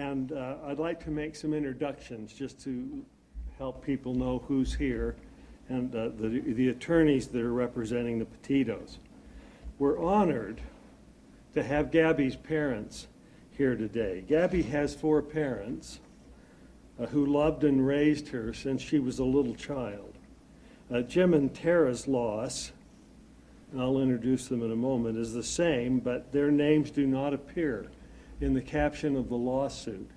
And I'd like to make some introductions just to help people know who's here and the attorneys that are representing the Petitos. We're honored to have Gabby's parents here today. Gabby has 4 parents who loved and raised her since she was a little child. Jim and Tara's loss, and I'll introduce them in a moment, is the same, but their names do not appear in the caption of the lawsuit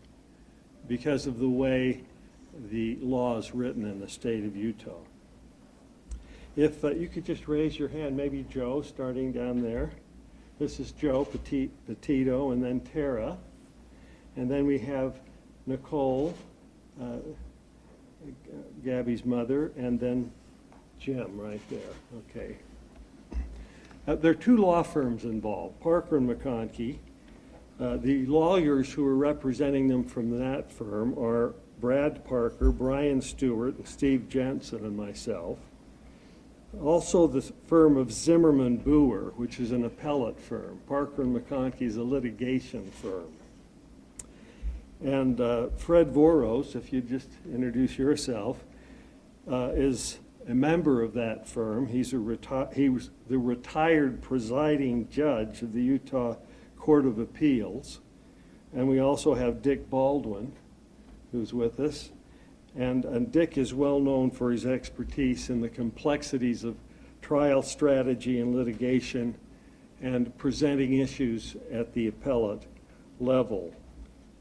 because of the way the law is written in the state of Utah. If you could just raise your hand, maybe Joe, starting down there. This is Joe Petito, and then Tara. And then we have Nicole, Gabby's mother, and then Jim right there. Okay. There are 2 law firms involved, Parker and McConkie. The lawyers who are representing them from that firm are Brad Parker, Brian Stewart, and Steve Jensen, and myself. Also the firm of Zimmerman Boer, which is an appellate firm. Parker and McConkie is a litigation firm. And Fred Voros, if you'd just introduce yourself, is a member of that firm. He was the retired presiding judge of the Utah Court of Appeals. And we also have Dick Baldwin, who's with us. And Dick is well known for his expertise in the complexities of trial strategy and litigation and presenting issues at the appellate level.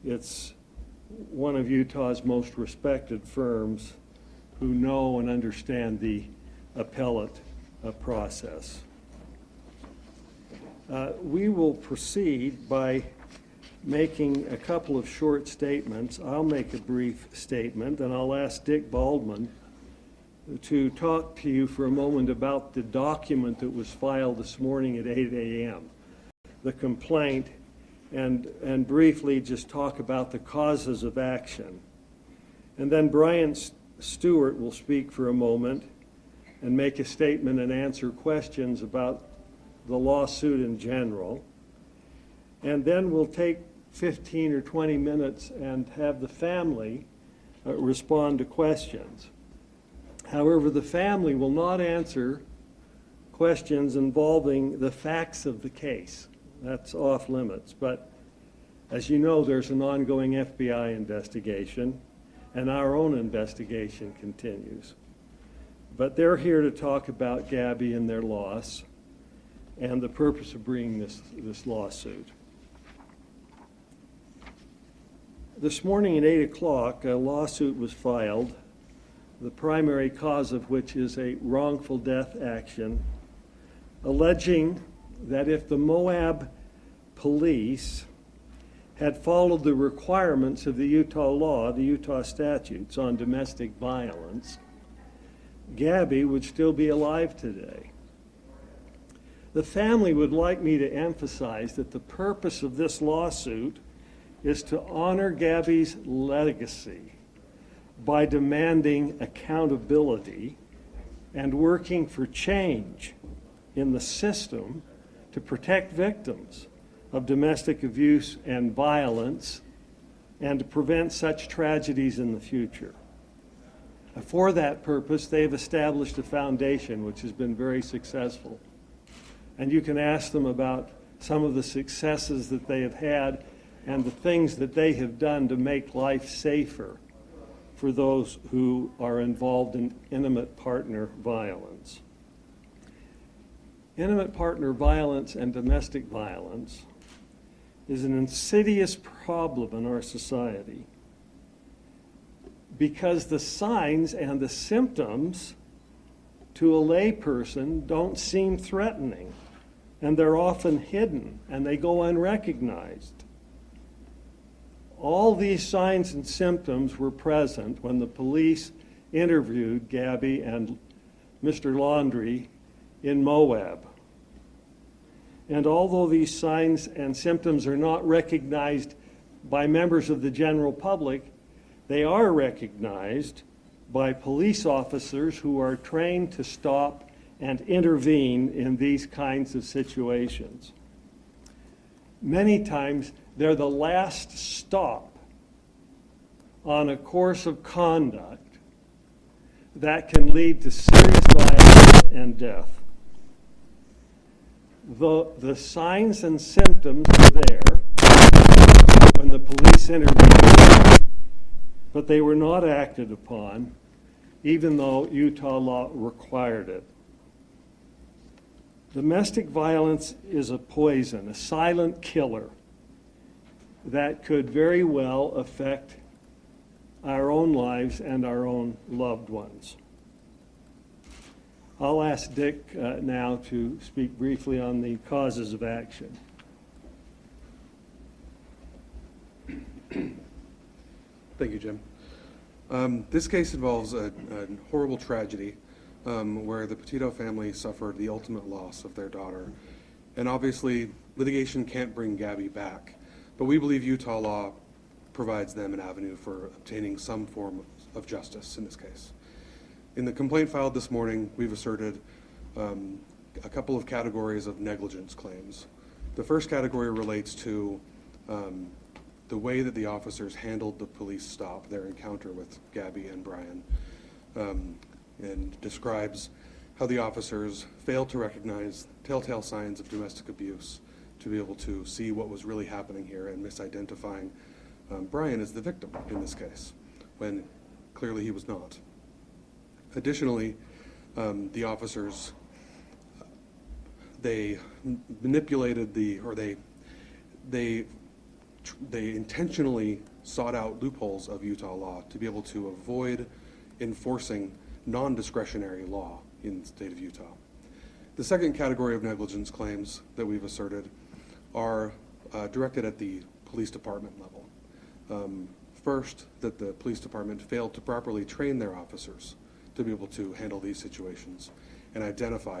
It's one of Utah's most respected firms who know and understand the appellate process. We will proceed by making a couple of short statements. I'll make a brief statement, and I'll ask Dick Baldwin to talk to you for a moment about the document that was filed this morning at 8 a.m., the complaint, and briefly just talk about the causes of action. And then Brian Stewart will speak for a moment and make a statement and answer questions about the lawsuit in general. And then we'll take 15 or 20 minutes and have the family respond to questions. However, the family will not answer questions involving the facts of the case. That's off limits. But as you know, there's an ongoing FBI investigation, and our own investigation continues. But they're here to talk about Gabby and their loss and the purpose of bringing this lawsuit. This morning at 8 o'clock, a lawsuit was filed, the primary cause of which is a wrongful death action, alleging that if the Moab Police had followed the requirements of the Utah law, the Utah statutes on domestic violence, Gabby would still be alive today. The family would like me to emphasize that the purpose of this lawsuit is to honor Gabby's legacy by demanding accountability and working for change in the system to protect victims of domestic abuse and violence and to prevent such tragedies in the future. For that purpose, they've established a foundation which has been very successful. And you can ask them about some of the successes that they have had and the things that they have done to make life safer for those who are involved in intimate partner violence. Intimate partner violence and domestic violence is an insidious problem in our society because the signs and the symptoms to a layperson don't seem threatening, and they're often hidden and they go unrecognized. All these signs and symptoms were present when the police interviewed Gabby and Mr. Laundrie in Moab. And although these signs and symptoms are not recognized by members of the general public, they are recognized by police officers who are trained to stop and intervene in these kinds of situations. Many times, they're the last stop on a course of conduct that can lead to serious violence and death. The signs and symptoms were there when the police intervened, but they were not acted upon, even though Utah law required it. Domestic violence is a poison, a silent killer that could very well affect our own lives and our own loved ones. I'll ask Dick now to speak briefly on the causes of action. Thank you, Jim. This case involves a horrible tragedy where the Petito family suffered the ultimate loss of their daughter. And obviously, litigation can't bring Gabby back, but we believe Utah law provides them an avenue for obtaining some form of justice in this case. In the complaint filed this morning, we've asserted a couple of categories of negligence claims. The first category relates to the way that the officers handled the police stop, their encounter with Gabby and Brian, and describes how the officers failed to recognize telltale signs of domestic abuse to be able to see what was really happening here and misidentifying Brian as the victim in this case, when clearly he was not. Additionally, the officers, they manipulated they intentionally sought out loopholes of Utah law to be able to avoid enforcing non-discretionary law in the state of Utah. The second category of negligence claims that we've asserted are directed at the police department level. First, that the police department failed to properly train their officers to be able to handle these situations and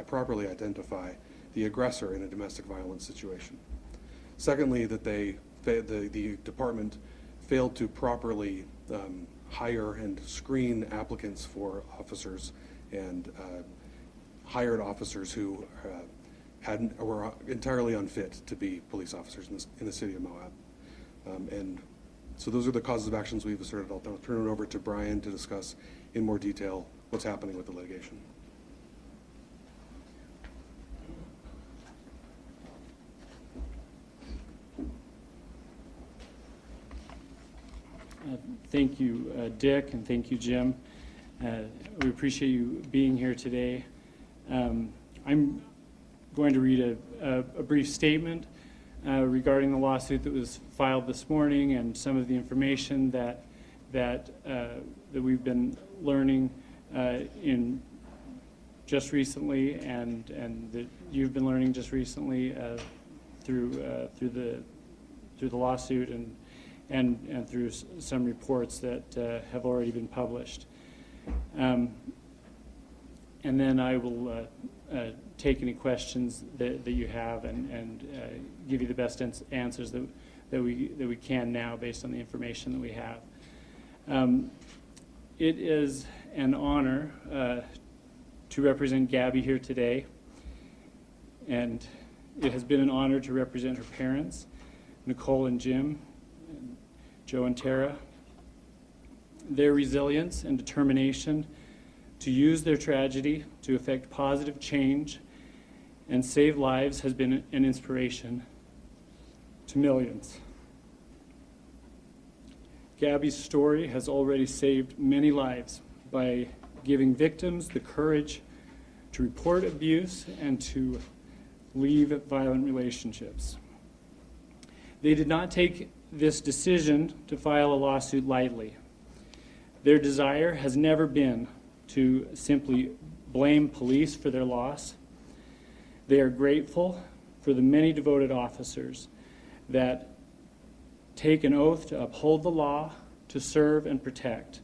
properly identify the aggressor in a domestic violence situation. Secondly, that the department failed to properly hire and screen applicants for officers and hired officers who were entirely unfit to be police officers in the city of Moab. And so those are the causes of actions we've asserted. I'll turn it over to Brian to discuss in more detail what's happening with the litigation. Thank you, Dick, and thank you, Jim. We appreciate you being here today. I'm going to read a brief statement regarding the lawsuit that was filed this morning and some of the information that we've been learning in just recently, and that you've been learning just recently through the lawsuit and through some reports that have already been published. And then I will take any questions that you have and give you the best answers that we can now based on the information that we have. It is an honor to represent Gabby here today, and it has been an honor to represent her parents, Nicole and Jim, and Joe and Tara. Their resilience and determination to use their tragedy to effect positive change and save lives has been an inspiration to millions. Gabby's story has already saved many lives by giving victims the courage to report abuse and to leave violent relationships. They did not take this decision to file a lawsuit lightly. Their desire has never been to simply blame police for their loss. They are grateful for the many devoted officers that take an oath to uphold the law, to serve and protect.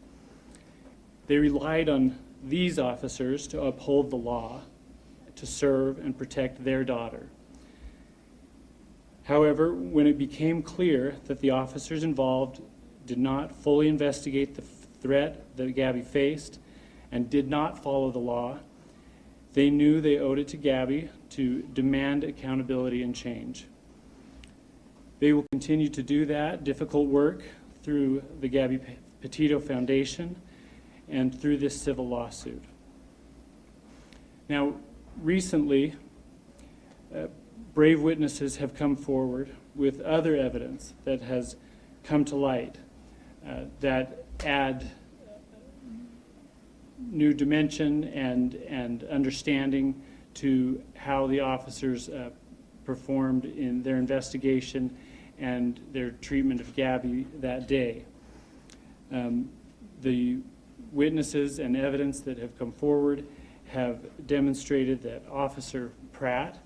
They relied on these officers to uphold the law, to serve and protect their daughter. However, when it became clear that the officers involved did not fully investigate the threat that Gabby faced and did not follow the law, they knew they owed it to Gabby to demand accountability and change. They will continue to do that difficult work through the Gabby Petito Foundation and through this civil lawsuit. Now, recently, brave witnesses have come forward with other evidence that has come to light that add new dimension and understanding to how the officers performed in their investigation and their treatment of Gabby that day. The witnesses and evidence that have come forward have demonstrated that Officer Pratt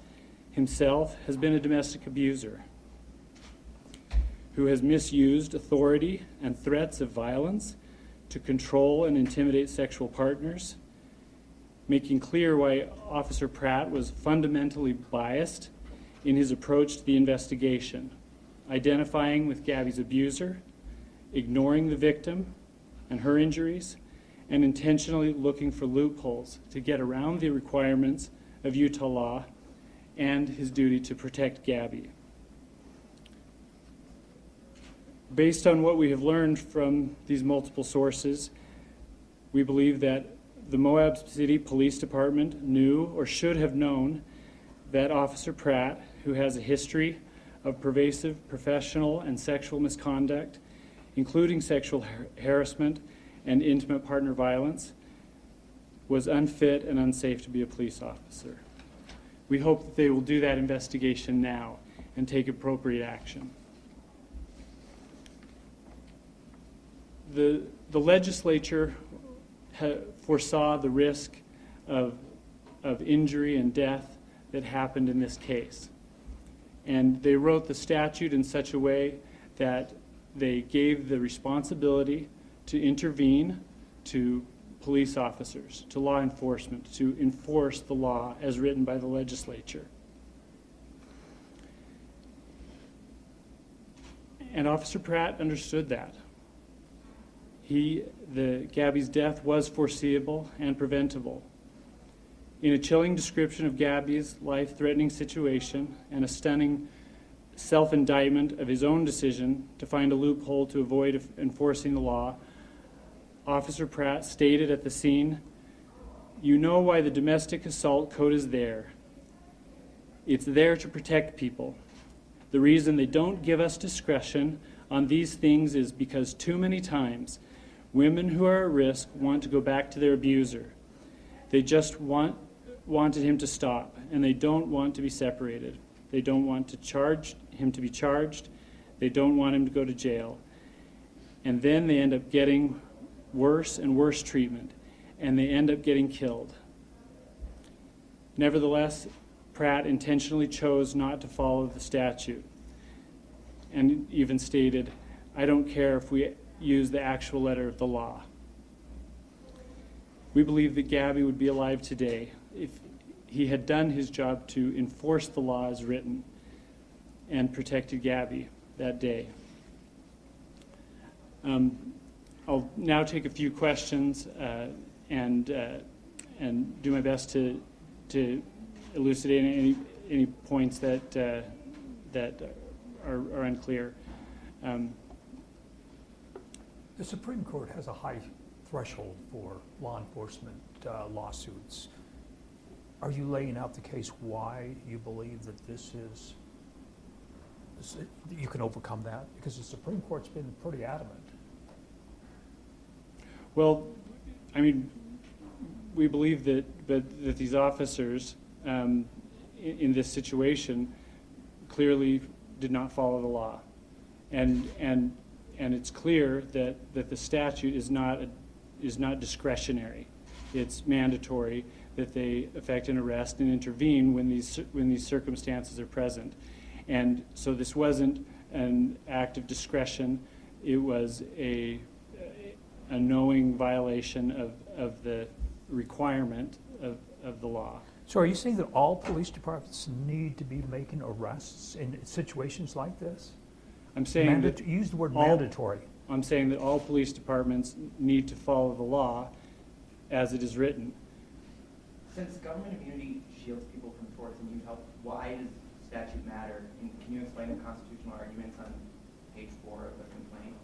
himself has been a domestic abuser who has misused authority and threats of violence to control and intimidate sexual partners, making clear why Officer Pratt was fundamentally biased in his approach to the investigation, identifying with Gabby's abuser, ignoring the victim and her injuries, and intentionally looking for loopholes to get around the requirements of Utah law and his duty to protect Gabby. Based on what we have learned from these multiple sources, we believe that the Moab City Police Department knew or should have known that Officer Pratt, who has a history of pervasive professional and sexual misconduct, including sexual harassment and intimate partner violence, was unfit and unsafe to be a police officer. We hope that they will do that investigation now and take appropriate action. The legislature foresaw the risk of injury and death that happened in this case. And they wrote the statute in such a way that they gave the responsibility to intervene to police officers, to law enforcement, to enforce the law as written by the legislature. And Officer Pratt understood that. Gabby's death was foreseeable and preventable. In a chilling description of Gabby's life-threatening situation and a stunning self-indictment of his own decision to find a loophole to avoid enforcing the law, Officer Pratt stated at the scene, "You know why the domestic assault code is there. It's there to protect people. The reason they don't give us discretion on these things is because too many times women who are at risk want to go back to their abuser. They just wanted him to stop, and they don't want to be separated. They don't want him to be charged. They don't want him to go to jail. And then they end up getting worse and worse treatment, and they end up getting killed." Nevertheless, Pratt intentionally chose not to follow the statute and even stated, "I don't care if we use the actual letter of the law." We believe that Gabby would be alive today if he had done his job to enforce the law as written and protected Gabby that day. I'll now take a few questions and do my best to elucidate any points that are unclear. The Supreme Court has a high threshold for law enforcement lawsuits. Are you laying out the case why you believe that you can overcome that? Because the Supreme Court's been pretty adamant. Well, I mean, we believe that these officers in this situation clearly did not follow the law, and it's clear that the statute is not discretionary. It's mandatory that they effect an arrest and intervene when these circumstances are present. And so this wasn't an act of discretion. It was a knowing violation of the requirement of the law. So are you saying that all police departments need to be making arrests in situations like this? I'm saying that use the word mandatory. I'm saying that all police departments need to follow the law as it is written. Since government immunity shields people from torts in Utah, why does statute matter? And can you explain the constitutional arguments on page 4 of the complaint?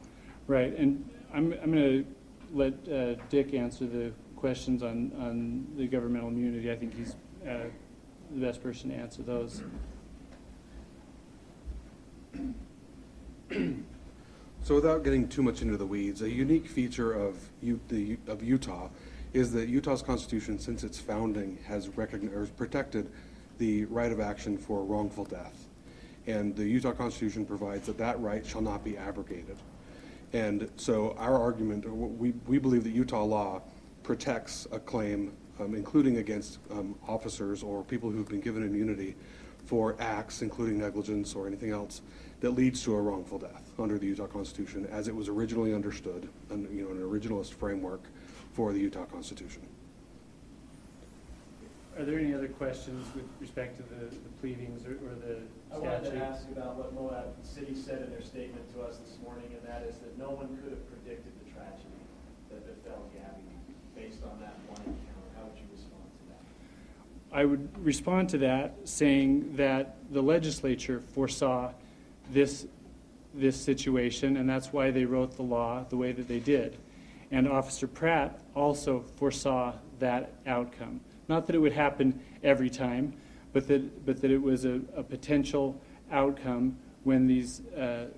Right, and I'm going to let Dick answer the questions on the governmental immunity. I think he's the best person to answer those. So without getting too much into the weeds, a unique feature of Utah is that Utah's Constitution, since its founding, has recognized or protected the right of action for wrongful death. And the Utah Constitution provides that that right shall not be abrogated. And so our argument, we believe that Utah law protects a claim, including against officers or people who've been given immunity for acts, including negligence or anything else, that leads to a wrongful death under the Utah Constitution as it was originally understood, and an originalist framework for the Utah Constitution. Are there any other questions with respect to the pleadings or the I wanted statute? to ask about what Moab City said in their statement to us this morning, and that is that no one could have predicted the tragedy that befell Gabby based on that one encounter. How would you respond to that? I would respond to that saying that the legislature foresaw this situation, and that's why they wrote the law the way that they did. And Officer Pratt also foresaw that outcome. Not that it would happen every time, but that it was a potential outcome when these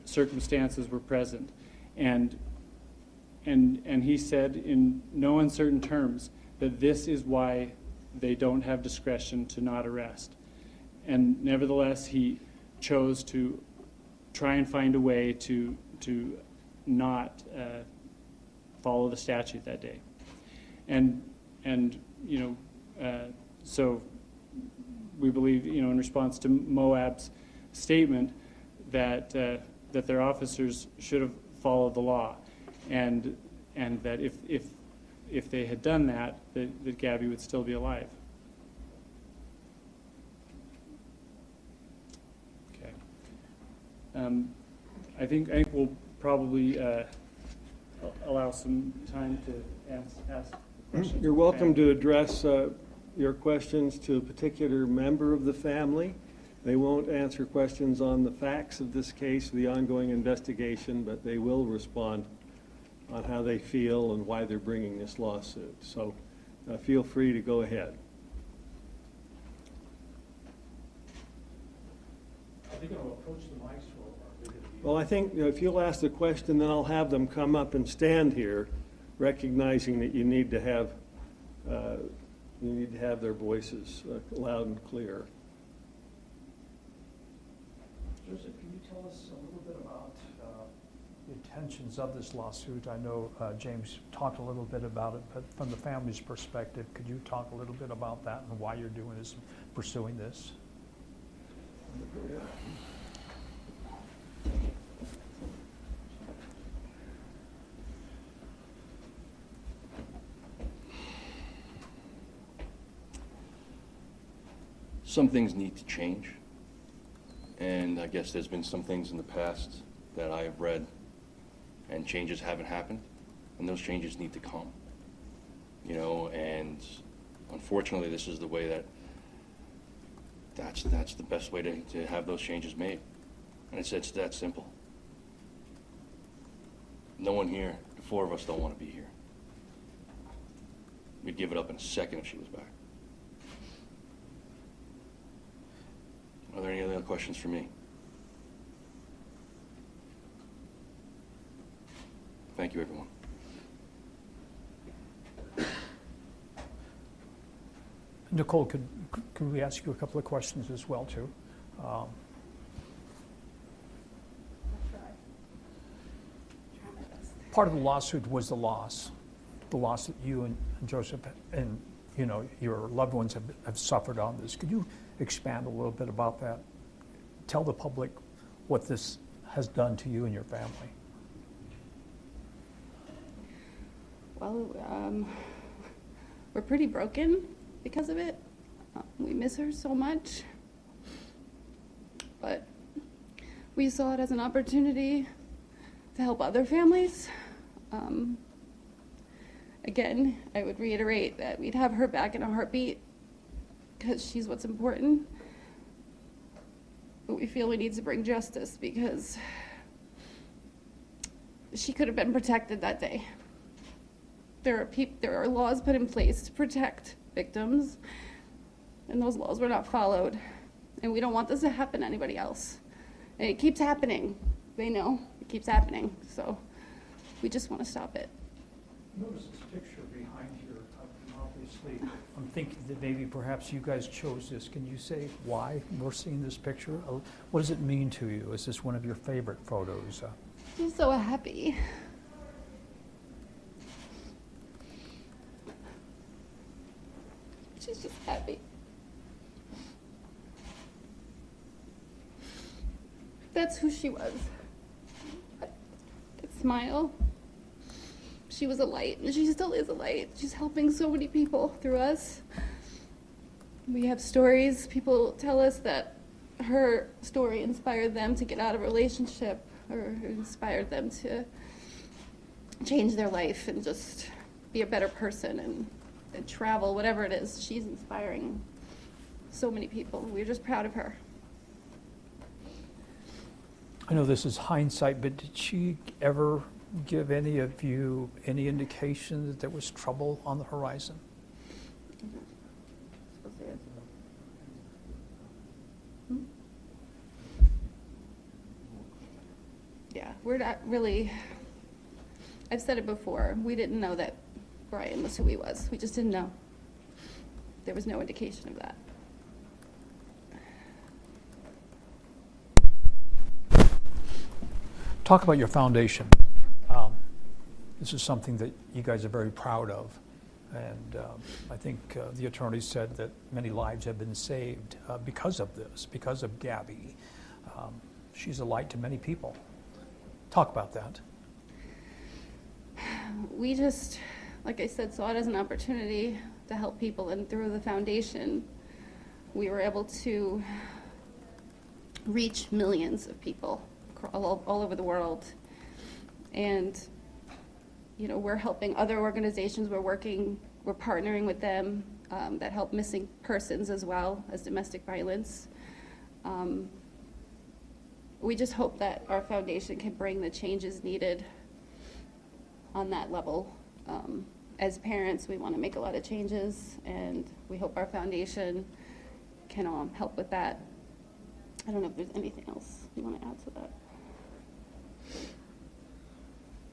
circumstances were present. And he said in no uncertain terms that this is why they don't have discretion to not arrest. And nevertheless, he chose to try and find a way to not follow the statute that day. And so we believe, in response to Moab's statement, that their officers should have followed the law, and that if they had done that, that Gabby would still be alive. Okay. I think we'll probably allow some time to ask questions. You're welcome to address your questions to a particular member of the family. They won't answer questions on the facts of this case, the ongoing investigation, but they will respond on how they feel and why they're bringing this lawsuit. So feel free to go ahead. Are they going to approach the mics or are they going to be? Well, I think if you'll ask the question, then I'll have them come up and stand here, recognizing that you need to have their voices loud and clear. Joseph, can you tell us a little bit about the intentions of this lawsuit? I know James talked a little bit about it, but from the family's perspective, could you talk a little bit about that and why you're doing this, pursuing this? Some things need to change, and I guess there's been some things in the past that I have read, and changes haven't happened, and those changes need to come. And unfortunately, this is the way that's the best way to have those changes made, and it's that simple. No one here, the four of us, don't want to be here. We'd give it up in a second if she was back. Are there any other questions for me? Thank you, everyone. Nicole, could we ask you a couple of questions as well, too? Part of the lawsuit was the loss that you and Joseph and your loved ones have suffered on this. Could you expand a little bit about that? Tell the public what this has done to you and your family. Well, we're pretty broken because of it. We miss her so much. But we saw it as an opportunity to help other families. Again, I would reiterate that we'd have her back in a heartbeat because she's what's important. But we feel we need to bring justice because she could have been protected that day. There are laws put in place to protect victims, and those laws were not followed. And we don't want this to happen to anybody else. And it keeps happening. They know it keeps happening. So we just want to stop it. Notice this picture behind here. Obviously, I'm thinking that maybe perhaps you guys chose this. Can you say why we're seeing this picture? What does it mean to you? Is this one of your favorite photos? I'm so happy. She's just happy. That's who she was. That smile. She was a light, and she still is a light. She's helping so many people through us. We have stories. People tell us that her story inspired them to get out of a relationship, or inspired them to change their life and just be a better person and travel, whatever it is. She's inspiring so many people. We're just proud of her. I know this is hindsight, but did she ever give any of you any indication that there was trouble on the horizon? Yeah, we're not really, I've said it before, we didn't know that Brian was who he was. We just didn't know. There was no indication of that. Talk about your foundation. This is something that you guys are very proud of. And I think the attorney said that many lives have been saved because of this, because of Gabby. She's a light to many people. Talk about that. We just, like I said, saw it as an opportunity to help people, and through the foundation, we were able to reach millions of people all over the world. And, you know, we're helping other organizations. We're partnering with them that help missing persons as well as domestic violence. We just hope that our foundation can bring the changes needed on that level. As parents, we want to make a lot of changes, and we hope our foundation can help with that. I don't know if there's anything else you want to add to that.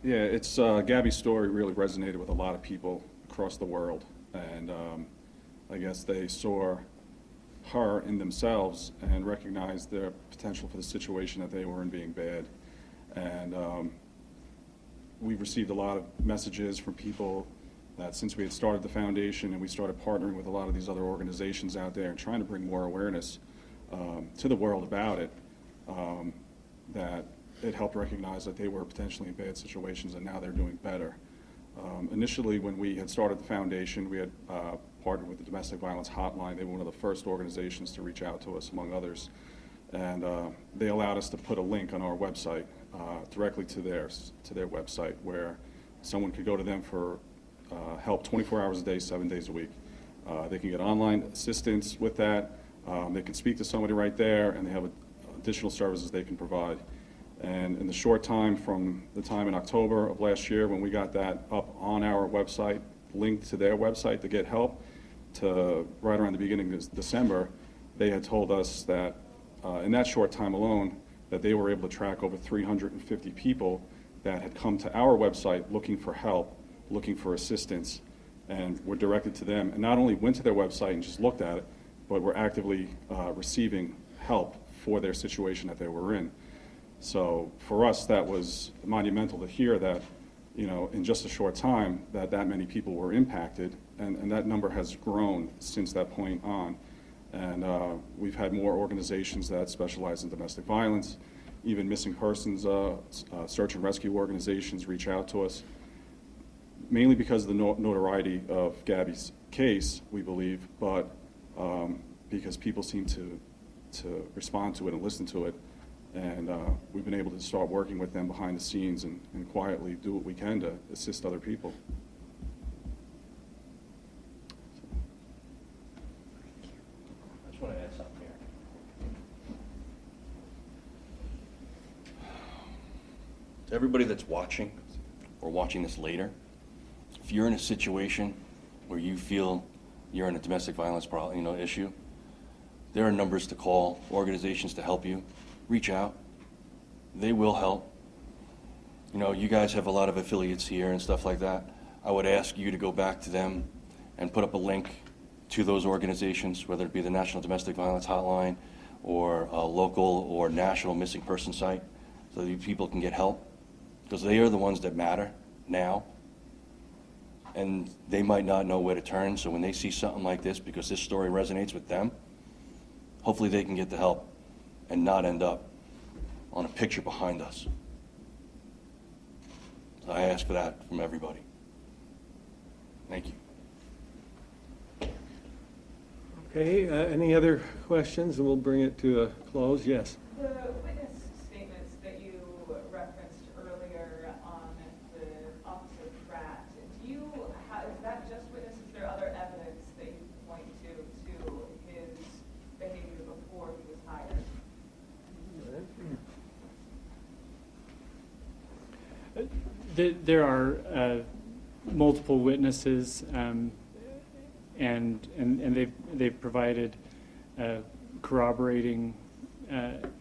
Yeah, it's Gabby's story really resonated with a lot of people across the world, and I guess they saw her in themselves and recognized their potential for the situation that they were in being bad. And we've received a lot of messages from people that since we had started the foundation and we started partnering with a lot of these other organizations out there and trying to bring more awareness to the world about it, that it helped recognize that they were potentially in bad situations, and now they're doing better. Initially, when we had started the foundation, we had partnered with the Domestic Violence Hotline. They were one of the first organizations to reach out to us, among others. And they allowed us to put a link on our website directly to their website, where someone could go to them for help 24 hours a day, 7 days a week. They can get online assistance with that. They can speak to somebody right there, and they have additional services they can provide. And in the short time from the time in October of last year when we got that up on our website, linked to their website to get help, to right around the beginning of December, they had told us that in that short time alone, that they were able to track over 350 people that had come to our website looking for help, looking for assistance, and were directed to them. And not only went to their website and just looked at it, but were actively receiving help for their situation that they were in. So for us, that was monumental to hear that, you know, in just a short time, that many people were impacted, and that number has grown since that point on. And we've had more organizations that specialize in domestic violence, even missing persons, search and rescue organizations reach out to us, mainly because of the notoriety of Gabby's case, we believe, but because people seem to respond to it and listen to it. And we've been able to start working with them behind the scenes and quietly do what we can to assist other people. I just want to add something here. To everybody that's watching or watching this later, if you're in a situation where you feel you're in a domestic violence problem, issue, there are numbers to call, organizations to help you. Reach out. They will help. You guys have a lot of affiliates here and stuff like that. I would ask you to go back to them and put up a link to those organizations, whether it be the National Domestic Violence Hotline or a local or national missing person site, so that people can get help, because they are the ones that matter now, and they might not know where to turn. So when they see something like this, because this story resonates with them, hopefully they can get the help and not end up on a picture behind us. So I ask for that from everybody. Thank you. Okay, any other questions? And we'll bring it to a close. Yes. The witness statements that you referenced earlier on the Officer Pratt, is that just witness? Is there other evidence that you can point to his behavior before he was hired? There are multiple witnesses, and they've provided corroborating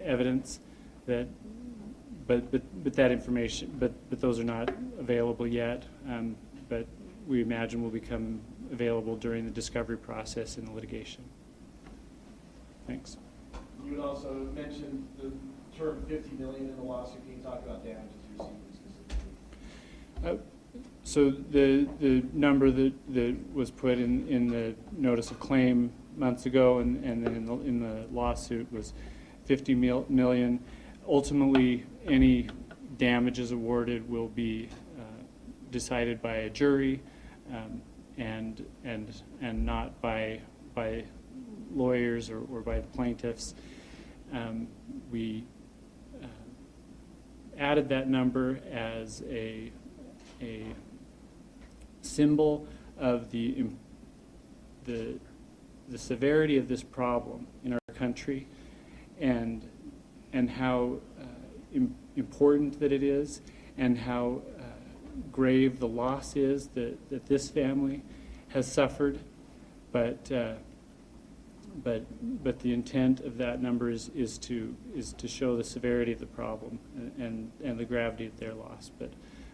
evidence but that information, but those are not available yet. But we imagine will become available during the discovery process in the litigation. Thanks. You had also mentioned the term $50 million in the lawsuit. Can you talk about damages received specifically? So the number that was put in the notice of claim months ago and then in the lawsuit was $50 million. Ultimately, any damages awarded will be decided by a jury and not by lawyers or by the plaintiffs. We added that number as a symbol of the severity of this problem in our country, and how important that it is, and how grave the loss is that this family has suffered. But the intent of that number is to show the severity of the problem and the gravity of their loss.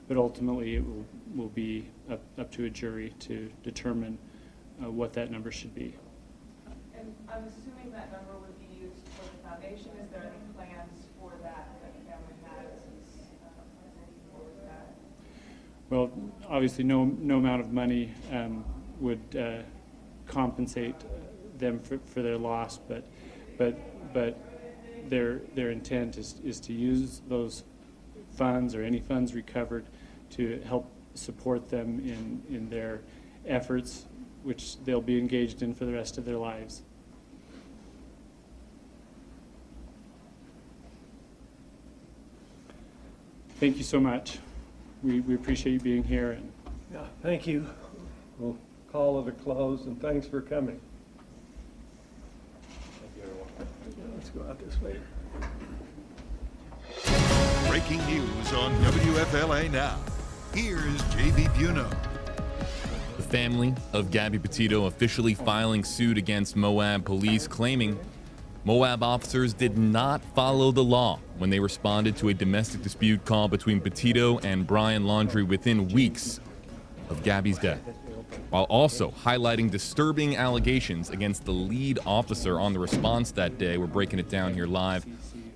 But ultimately, it will be up to a jury to determine what that number should be. And I'm assuming that number would be used for the foundation. Is there any plans for that the family has? What was that? Well, obviously, no amount of money would compensate them for their loss, but their intent is to use those funds or any funds recovered to help support them in their efforts, which they'll be engaged in for the rest of their lives. Thank you so much. We appreciate you being here. And Yeah, thank you. We'll call it a close, and thanks for coming. Thank you, everyone. Let's go out this way. Breaking news on WFLA Now. Here's JB Buno. The family of Gabby Petito officially filing suit against Moab Police, claiming Moab officers did not follow the law when they responded to a domestic dispute call between Petito and Brian Laundrie within weeks of Gabby's death, while also highlighting disturbing allegations against the lead officer on the response that day. We're breaking it down here live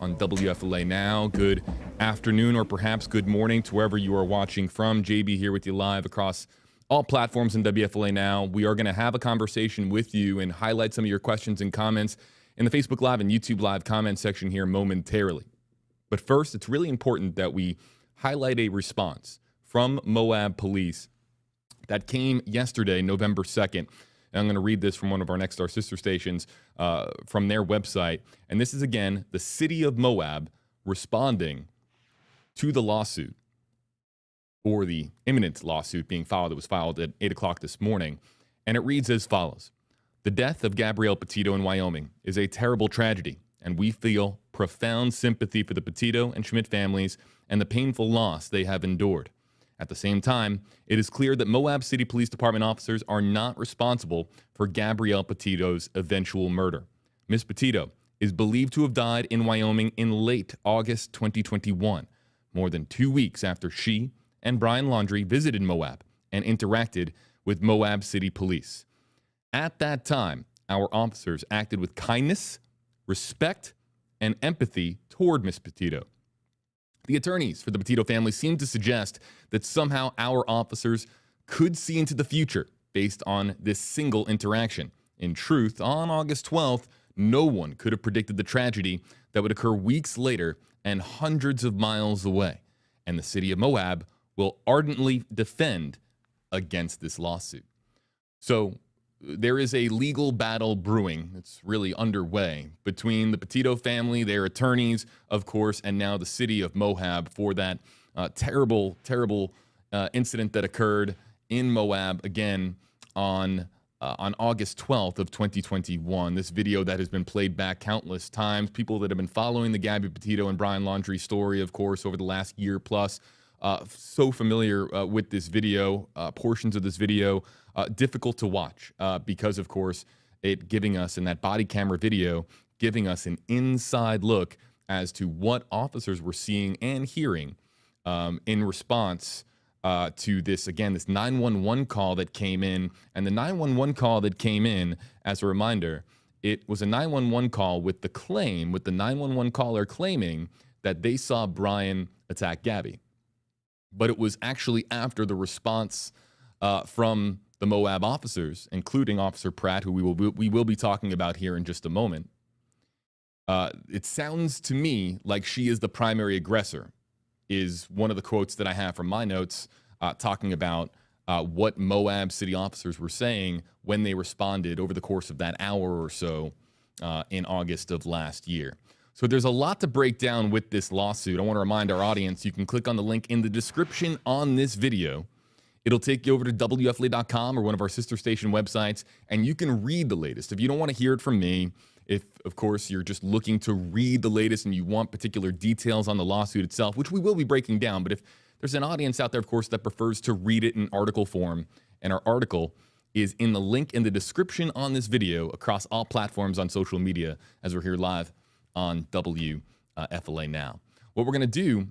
on WFLA Now. Good afternoon, or perhaps good morning to wherever you are watching from. JB here with you live across all platforms in WFLA Now. We are going to have a conversation with you and highlight some of your questions and comments in the Facebook Live and YouTube Live comment section here momentarily. But first, it's really important that we highlight a response from Moab Police that came yesterday, November 2nd. And I'm going to read this from one of our Next Star sister stations from their website. And this is, again, the city of Moab responding to the lawsuit, or the imminent lawsuit being filed. It was filed at 8 o'clock this morning. And it reads as follows. The death of Gabrielle Petito in Wyoming is a terrible tragedy, and we feel profound sympathy for the Petito and Schmidt families and the painful loss they have endured. At the same time, it is clear that Moab City Police Department officers are not responsible for Gabrielle Petito's eventual murder. Ms. Petito is believed to have died in Wyoming in late August 2021, more than 2 weeks after she and Brian Laundrie visited Moab and interacted with Moab City Police. At that time, our officers acted with kindness, respect, and empathy toward Ms. Petito. The attorneys for the Petito family seem to suggest that somehow our officers could see into the future based on this single interaction. In truth, on August 12th, no one could have predicted the tragedy that would occur weeks later and hundreds of miles away. And the city of Moab will ardently defend against this lawsuit. So there is a legal battle brewing. It's really underway between the Petito family, their attorneys, of course, and now the city of Moab for that terrible incident that occurred in Moab again on August 12th of 2021. This video that has been played back countless times. People that have been following the Gabby Petito and Brian Laundrie story, of course, over the last year plus, so familiar with this video, portions of this video. Difficult to watch because, of course, it giving us in that body camera video, giving us an inside look as to what officers were seeing and hearing in response to this, again, this 911 call that came in. And the 911 call that came in, as a reminder, it was a 911 call with the 911 caller claiming that they saw Brian attack Gabby. But it was actually after the response from the Moab officers, including Officer Pratt, who we will be talking about here in just a moment. It sounds to me like she is the primary aggressor, is one of the quotes that I have from my notes, talking about what Moab city officers were saying when they responded over the course of that hour or so in August of last year. So there's a lot to break down with this lawsuit. I want to remind our audience, you can click on the link in the description on this video. It'll take you over to WFLA.com or one of our sister station websites, and you can read the latest. If you don't want to hear it from me, if, of course, you're just looking to read the latest and you want particular details on the lawsuit itself, which we will be breaking down, but if there's an audience out there, of course, that prefers to read it in article form, and our article is in the link in the description on this video across all platforms on social media as we're here live on WFLA Now. What we're going to do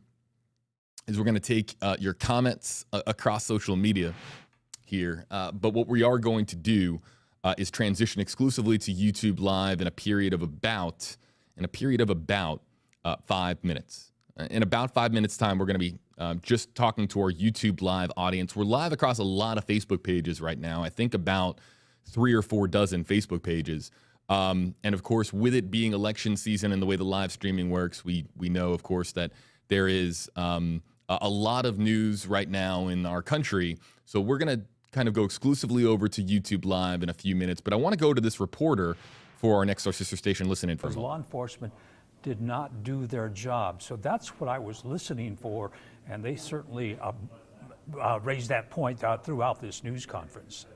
is we're going to take your comments across social media here. But what we are going to do is transition exclusively to YouTube Live in a period of about 5 minutes. In about 5 minutes time, we're going to be just talking to our YouTube Live audience. We're live across a lot of Facebook pages right now. I think about 3 or 4 dozen Facebook pages. And of course, with it being election season and the way the live streaming works, we know, of course, that there is a lot of news right now in our country. So we're going to kind of go exclusively over to YouTube Live in a few minutes. But I want to go to this reporter for our next Our Sister Station Listen In. Because law enforcement did not do their job. So that's what I was listening for, and they certainly raised that point throughout this news conference.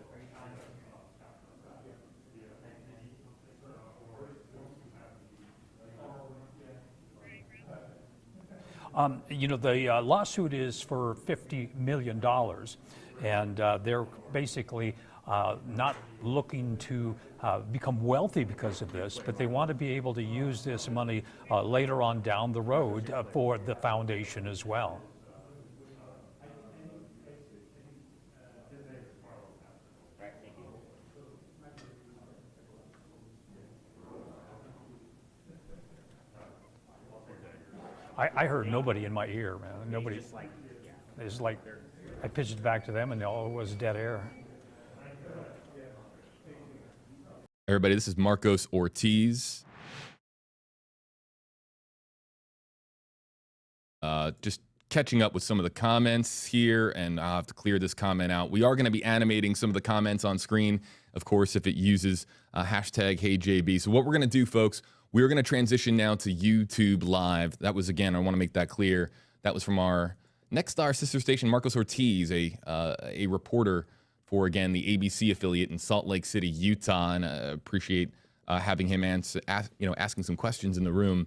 The lawsuit is for $50 million, and they're basically not looking to become wealthy because of this, but they want to be able to use this money later on down the road for the foundation as well. I heard nobody in my ear, man. Nobody. It's like I pitched it back to them, and all it was dead air. Everybody, this is Marcos Ortiz. Just catching up with some of the comments here, and I'll have to clear this comment out. We are going to be animating some of the comments on screen, of course, if it uses hashtag HeyJB. So what we're going to do, folks, we're going to transition now to YouTube Live. That was, again, I want to make that clear. That was from our next Our Sister Station, Marcos Ortiz, a reporter for, again, the ABC affiliate in Salt Lake City, Utah. And I appreciate having him asking some questions in the room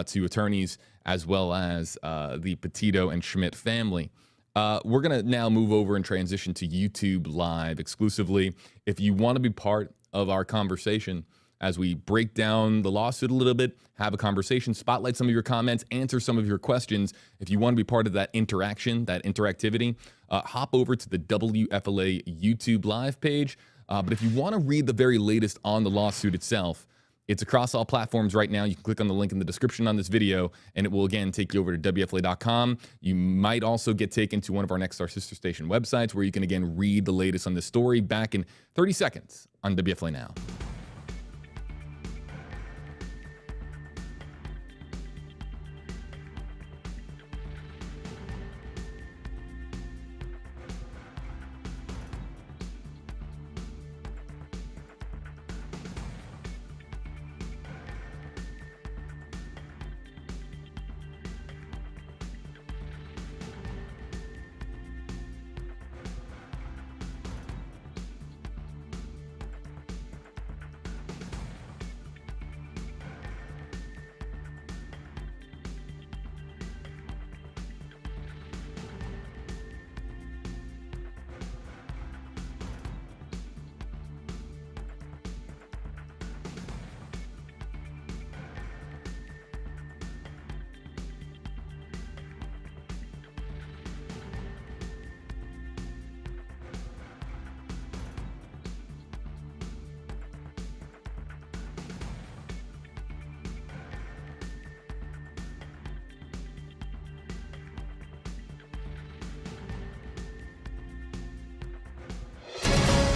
to attorneys as well as the Petito and Schmidt family. We're going to now move over and transition to YouTube Live exclusively. If you want to be part of our conversation as we break down the lawsuit a little bit, have a conversation, spotlight some of your comments, answer some of your questions, if you want to be part of that interaction, that interactivity, hop over to the WFLA YouTube Live page. But if you want to read the very latest on the lawsuit itself, it's across all platforms right now. You can click on the link in the description on this video, and it will, again, take you over to WFLA.com. You might also get taken to one of our Nexstar sister station websites where you can, again, read the latest on this story back in 30 seconds on WFLA Now.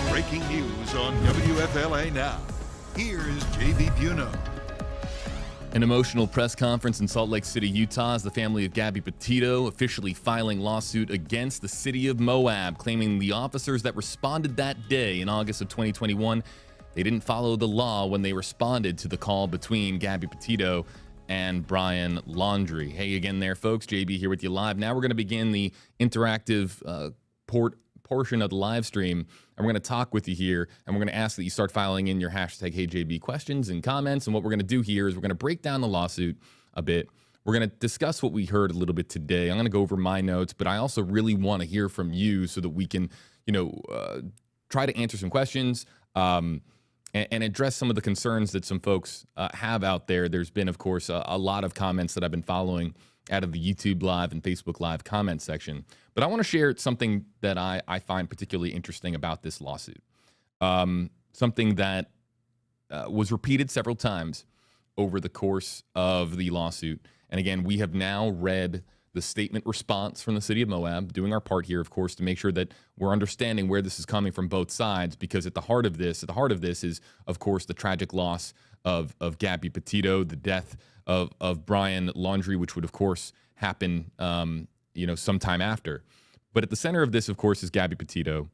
Breaking news on WFLA Now. Here's JV Buno. An emotional press conference in Salt Lake City, Utah, as the family of Gabby Petito officially filing lawsuit against the city of Moab, claiming the officers that responded that day in August of 2021, they didn't follow the law when they responded to the call between Gabby Petito and Brian Laundrie. Hey again there, folks. JB here with you live. Now we're going to begin the interactive portion of the live stream, and we're going to talk with you here, and we're going to ask that you start filing in your hashtag HeyJB questions and comments. And what we're going to do here is we're going to break down the lawsuit a bit. We're going to discuss what we heard a little bit today. I'm going to go over my notes, but I also really want to hear from you so that we can, try to answer some questions and address some of the concerns that some folks have out there. There's been, of course, a lot of comments that I've been following out of the YouTube Live and Facebook Live comment section. But I want to share something that I find particularly interesting about this lawsuit. Something that was repeated several times over the course of the lawsuit. And again, we have now read the statement response from the city of Moab, doing our part here, of course, to make sure that we're understanding where this is coming from both sides, because at the heart of this is, of course, the tragic loss of Gabby Petito, the death of Brian Laundrie, which would, of course, happen, sometime after. But at the center of this, of course, is Gabby Petito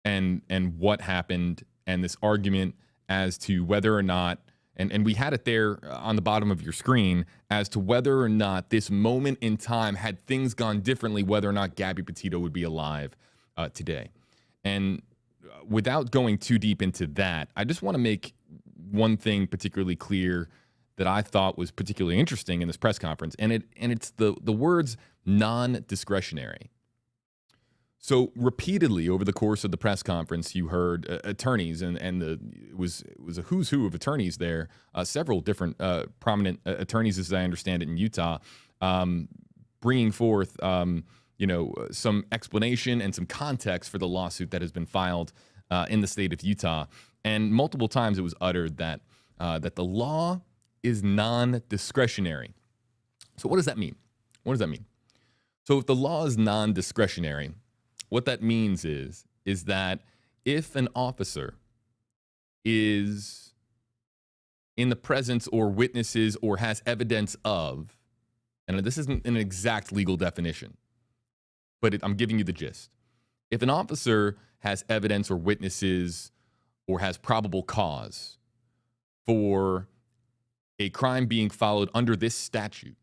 and what happened, and this argument as to whether or not, and we had it there on the bottom of your screen, as to whether or not this moment in time, had things gone differently, whether or not Gabby Petito would be alive today. And without going too deep into that, I just want to make one thing particularly clear that I thought was particularly interesting in this press conference, and it's the words non-discretionary. So repeatedly over the course of the press conference, you heard attorneys, and it was a who's who of attorneys there, several different prominent attorneys, as I understand it, in Utah, bringing forth some explanation and some context for the lawsuit that has been filed in the state of Utah. And multiple times it was uttered that the law is non-discretionary. So what does that mean? What does that mean? So if the law is non-discretionary, what that means is that if an officer is in the presence or witnesses or has evidence of, and this isn't an exact legal definition, but I'm giving you the gist. If an officer has evidence or witnesses or has probable cause for a crime being followed under this statute,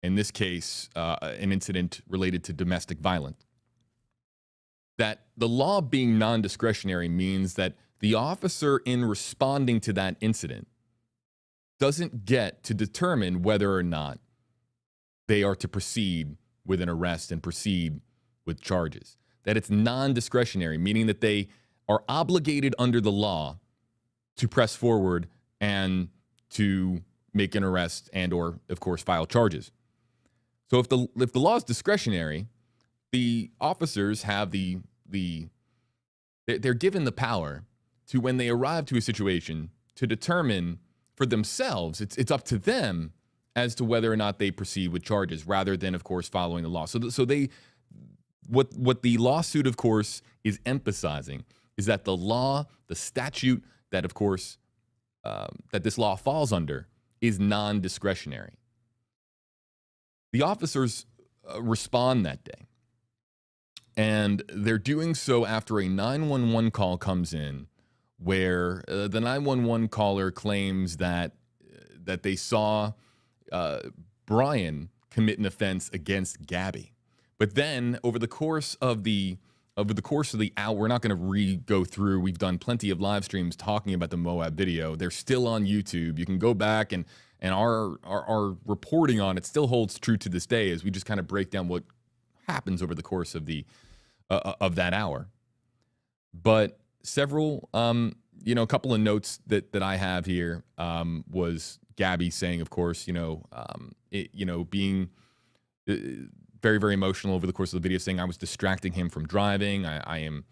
in this case, an incident related to domestic violence, that the law being non-discretionary means that the officer, in responding to that incident, doesn't get to determine whether or not they are to proceed with an arrest and proceed with charges. That it's non-discretionary, meaning that they are obligated under the law to press forward and to make an arrest and or, of course, file charges. So if the law is discretionary, the officers have they're given the power to, when they arrive to a situation, to determine for themselves, it's up to them as to whether or not they proceed with charges, rather than, of course, following the law. So what the lawsuit, of course, is emphasizing is that the law, the statute that, of course, that this law falls under is non-discretionary. The officers respond that day, and they're doing so after a 911 call comes in, where the 911 caller claims that they saw Brian commit an offense against Gabby. But then over the course of the hour, we're not going to go through. We've done plenty of live streams talking about the Moab video. They're still on YouTube. You can go back, and our reporting on it still holds true to this day, as we just kind of break down what happens over the course of that hour. But several, a couple of notes that I have here was Gabby saying, of course, being very, very emotional over the course of the video, saying I was distracting him from driving. I am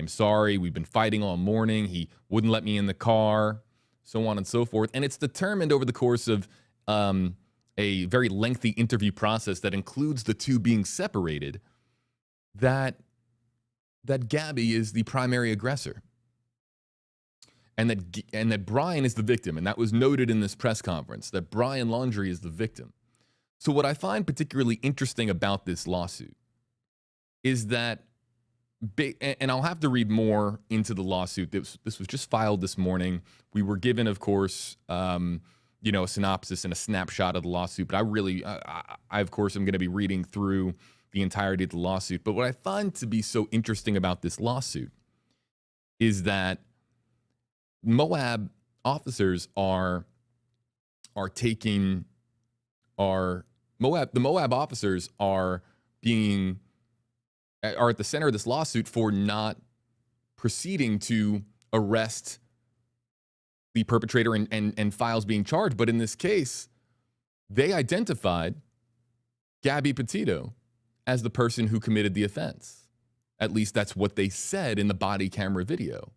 sorry. We've been fighting all morning. He wouldn't let me in the car, so on and so forth. And it's determined over the course of a very lengthy interview process that includes the two being separated, that Gabby is the primary aggressor, and that Brian is the victim. And that was noted in this press conference, that Brian Laundrie is the victim. So what I find particularly interesting about this lawsuit is that, and I'll have to read more into the lawsuit. This was just filed this morning. We were given, of course, a synopsis and a snapshot of the lawsuit, but I of course, am going to be reading through the entirety of the lawsuit. But what I find to be so interesting about this lawsuit is that Moab officers the Moab officers are at the center of this lawsuit for not proceeding to arrest the perpetrator and files being charged. But in this case, they identified Gabby Petito as the person who committed the offense. At least that's what they said in the body camera video.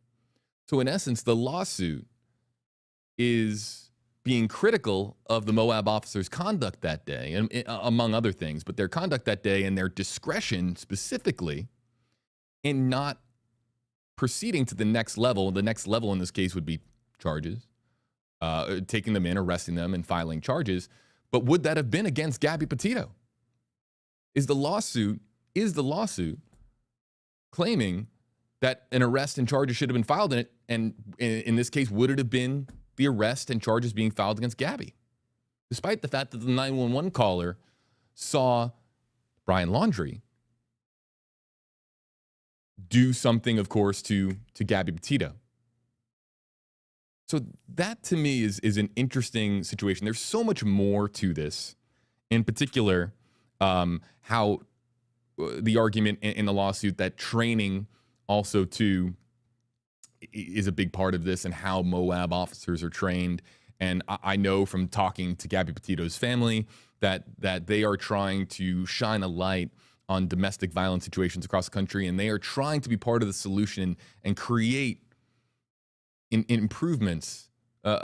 So in essence, the lawsuit is being critical of the Moab officers' conduct that day, and among other things, but their conduct that day and their discretion specifically in not proceeding to the next level. The next level in this case would be charges, taking them in, arresting them, and filing charges. But would that have been against Gabby Petito? Is the lawsuit claiming that an arrest and charges should have been filed in it? And in this case, would it have been the arrest and charges being filed against Gabby? Despite the fact that the 911 caller saw Brian Laundrie do something, of course, to Gabby Petito. So that, to me, is an interesting situation. There's so much more to this. In particular, how the argument in the lawsuit that training also, too, is a big part of this, and how Moab officers are trained. And I know from talking to Gabby Petito's family that they are trying to shine a light on domestic violence situations across the country, and they are trying to be part of the solution and create improvements,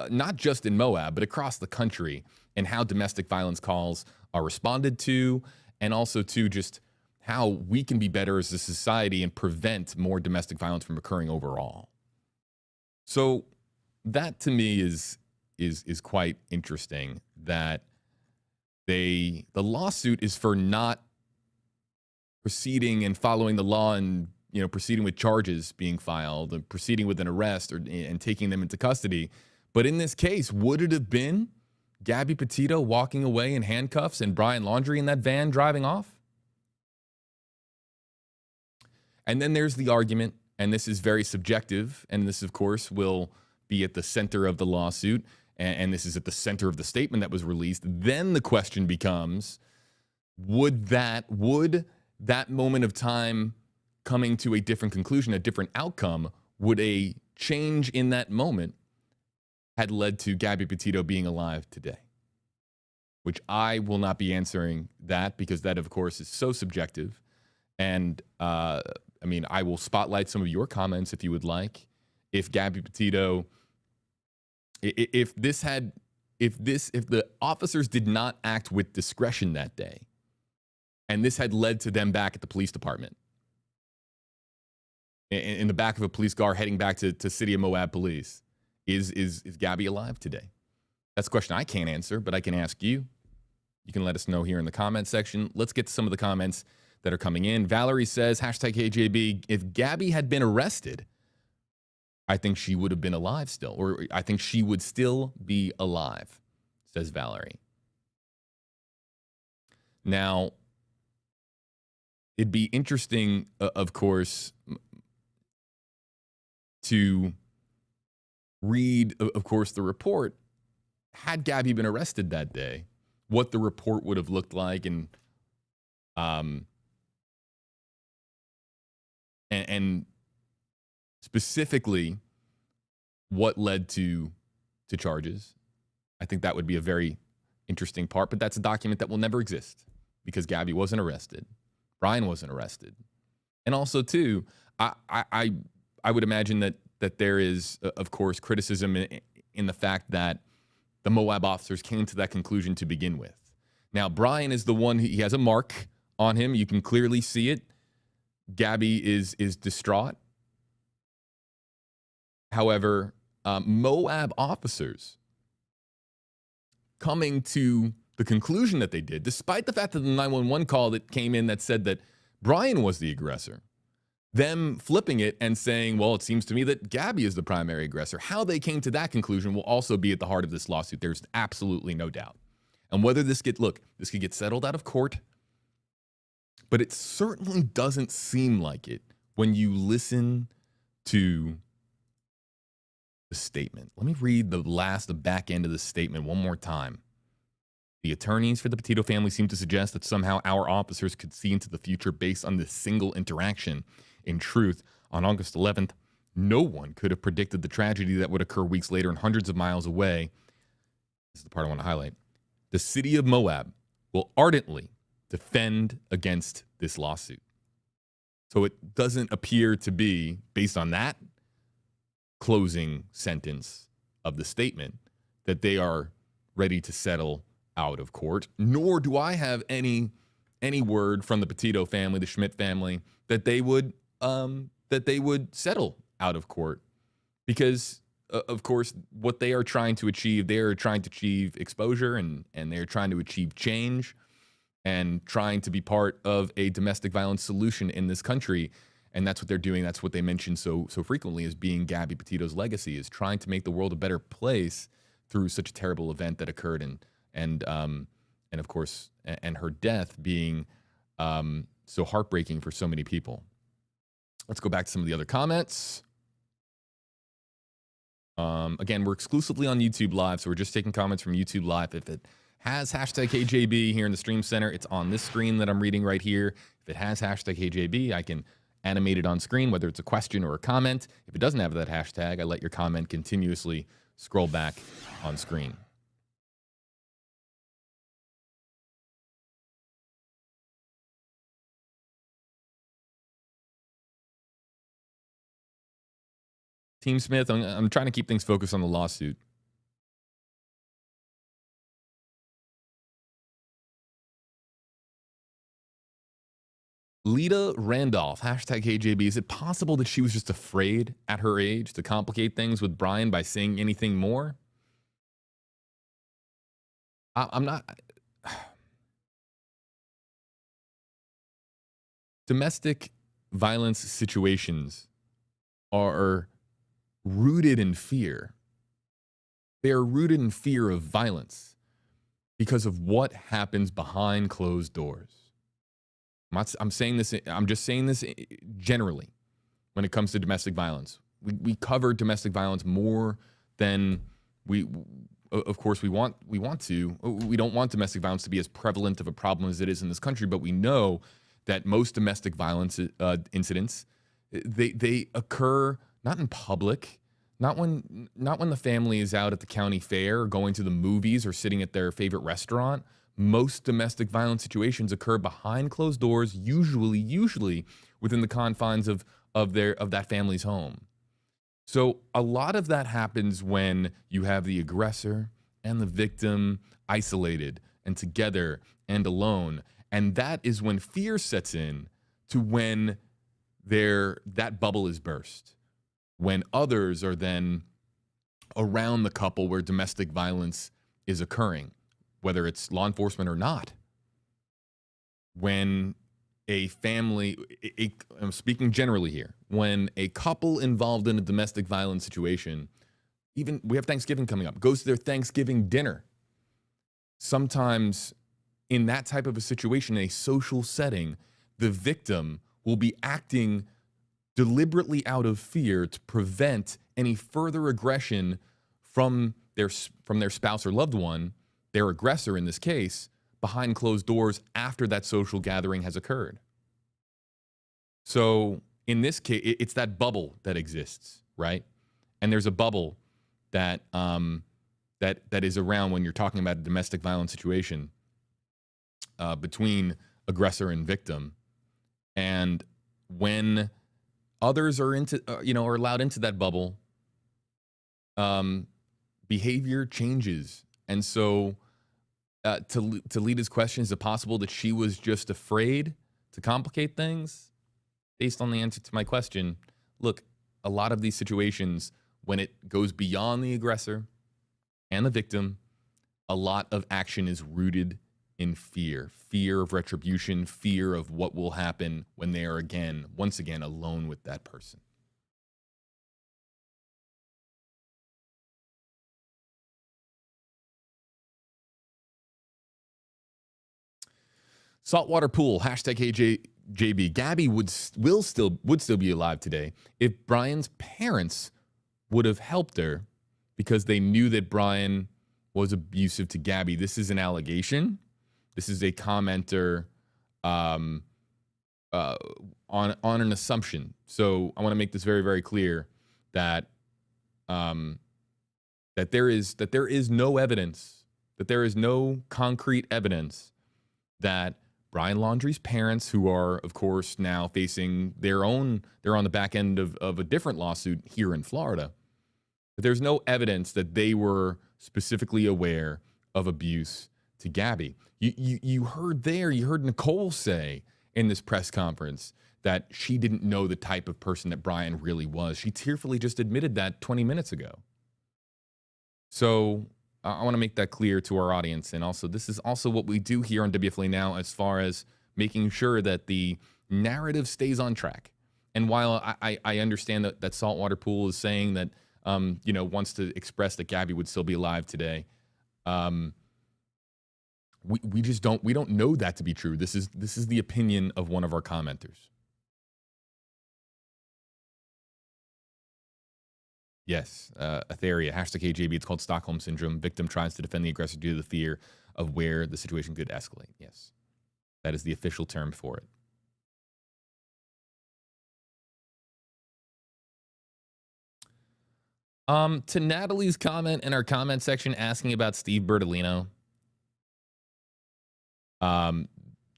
not just in Moab, but across the country, and how domestic violence calls are responded to, and also to just how we can be better as a society and prevent more domestic violence from occurring overall. So that, to me, is quite interesting, that the lawsuit is for not proceeding and following the law and proceeding with charges being filed and proceeding with an arrest and taking them into custody. But in this case, would it have been Gabby Petito walking away in handcuffs and Brian Laundrie in that van driving off? And then there's the argument, and this is very subjective, and this, of course, will be at the center of the lawsuit, and this is at the center of the statement that was released, then the question becomes, would that moment of time coming to a different conclusion, a different outcome, would a change in that moment had led to Gabby Petito being alive today? Which I will not be answering that, because that, of course, is so subjective. And I will spotlight some of your comments if you would like. If Gabby Petito, if the officers did not act with discretion that day, and this had led to them back at the police department, in the back of a police car heading back to City of Moab Police, is Gabby alive today? That's a question I can't answer, but I can ask you. You can let us know here in the comment section. Let's get to some of the comments that are coming in. Valerie says, #KJB, if Gabby had been arrested, I think she would have been alive still, or I think she would still be alive, says Valerie. Now, it'd be interesting, of course, to read, of course, the report. Had Gabby been arrested that day, what the report would have looked like, and specifically what led to charges. I think that would be a very interesting part, but that's a document that will never exist because Gabby wasn't arrested. Brian wasn't arrested. And also, too, I would imagine that there is, of course, criticism in the fact that the Moab officers came to that conclusion to begin with. Now, Brian is the one, he has a mark on him. You can clearly see it. Gabby is distraught. However, Moab officers coming to the conclusion that they did, despite the fact that the 911 call that came in that said that Brian was the aggressor, them flipping it and saying, well, it seems to me that Gabby is the primary aggressor. How they came to that conclusion will also be at the heart of this lawsuit. There's absolutely no doubt. And whether this could get settled out of court, but it certainly doesn't seem like it when you listen to the statement. Let me read the back end of the statement one more time. The attorneys for the Petito family seem to suggest that somehow our officers could see into the future based on this single interaction. In truth, on August 11th, no one could have predicted the tragedy that would occur weeks later and hundreds of miles away. This is the part I want to highlight. The city of Moab will ardently defend against this lawsuit. So it doesn't appear to be, based on that closing sentence of the statement, that they are ready to settle out of court, nor do I have any word from the Petito family, the Schmidt family, that they would settle out of court, because of course what they are trying to achieve, they are trying to achieve exposure, and they're trying to achieve change and trying to be part of a domestic violence solution in this country. And that's what they're doing. That's what they mention so frequently as being Gabby Petito's legacy, is trying to make the world a better place through such a terrible event that occurred, and of course, and her death being so heartbreaking for so many people. Let's go back to some of the other comments. Again, we're exclusively on YouTube Live, so we're just taking comments from YouTube Live. If it has #KJB here in the Stream Center, it's on this screen that I'm reading right here. If it has #KJB, I can animate it on screen, whether it's a question or a comment. If it doesn't have that hashtag, I let your comment continuously scroll back on screen. Team Smith, I'm trying to keep things focused on the lawsuit. Lita Randolph, #KJB. Is it possible that she was just afraid at her age to complicate things with Brian by saying anything more? I'm not. Domestic violence situations are rooted in fear. They are rooted in fear of violence because of what happens behind closed doors. I'm saying this. I'm just saying this generally when it comes to domestic violence. We cover domestic violence more than of course, we don't want domestic violence to be as prevalent of a problem as it is in this country, but we know that most domestic violence incidents, they occur not in public, not when the family is out at the county fair or going to the movies or sitting at their favorite restaurant. Most domestic violence situations occur behind closed doors, usually within the confines of that family's home. So a lot of that happens when you have the aggressor and the victim isolated and together and alone. And that is when fear sets in, to when that bubble is burst. When others are then around the couple where domestic violence is occurring, whether it's law enforcement or not. When a family, I'm speaking generally here, when a couple involved in a domestic violence situation, even we have Thanksgiving coming up, goes to their Thanksgiving dinner. Sometimes in that type of a situation, a social setting, the victim will be acting deliberately out of fear to prevent any further aggression from their spouse or loved one, their aggressor in this case, behind closed doors after that social gathering has occurred. So in this case, it's that bubble that exists, right? And there's a bubble that that is around when you're talking about a domestic violence situation between aggressor and victim. And when others are are allowed into that bubble, behavior changes. And so to Lita's question, is it possible that she was just afraid to complicate things? Based on the answer to my question, look, a lot of these situations, when it goes beyond the aggressor and the victim, a lot of action is rooted in fear of retribution, fear of what will happen when they are once again alone with that person. Saltwater pool, #KJB. Gabby would still be alive today if Brian's parents would have helped her, because they knew that Brian was abusive to Gabby. This is an allegation. This is a commenter on an assumption. So I want to make this very, very clear that that there is no evidence, that there is no concrete evidence that Brian Laundrie's parents, who are, of course, now facing they're on the back end of a different lawsuit here in Florida, but there's no evidence that they were specifically aware of abuse to Gabby. You heard Nicole say in this press conference that she didn't know the type of person that Brian really was. She tearfully just admitted that 20 minutes ago. So I want to make that clear to our audience. And also, this is also what we do here on WFLA Now as far as making sure that the narrative stays on track. And while I understand that Saltwater Pool is saying that, wants to express that Gabby would still be alive today, we don't know that to be true. This is the opinion of one of our commenters. Yes, Etheria, #KJB, it's called Stockholm Syndrome. Victim tries to defend the aggressor due to the fear of where the situation could escalate. Yes, that is the official term for it. To Natalie's comment in our comment section asking about Steve Bertolino.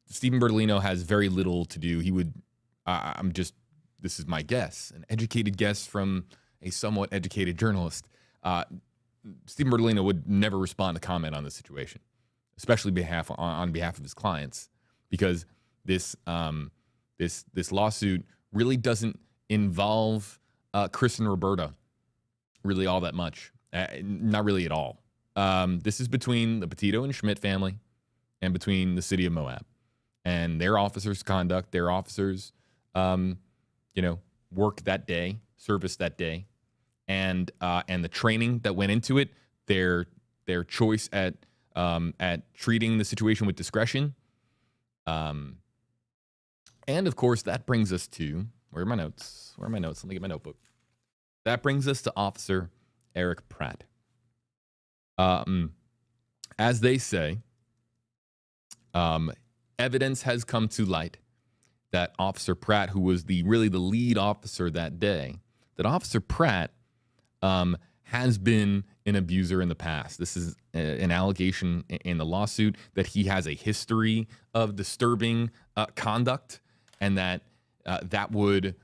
Stephen Bertolino has very little to do. He would, this is my guess, an educated guess from a somewhat educated journalist. Stephen Bertolino would never respond to comment on this situation, especially on behalf of his clients, because this lawsuit really doesn't involve Chris and Roberta really all that much. Not really at all. This is between the Petito and Schmidt family and between the city of Moab and their officers' conduct, their officers, work that day, service that day, and the training that went into it, their choice at treating the situation with discretion, and of course that brings us to where are my notes? Let me get my notebook. That brings us to Officer Eric Pratt. As they say, evidence has come to light that Officer Pratt, who was really the lead officer that day, that Officer Pratt has been an abuser in the past. This is an allegation in the lawsuit that he has a history of disturbing conduct, and that that would,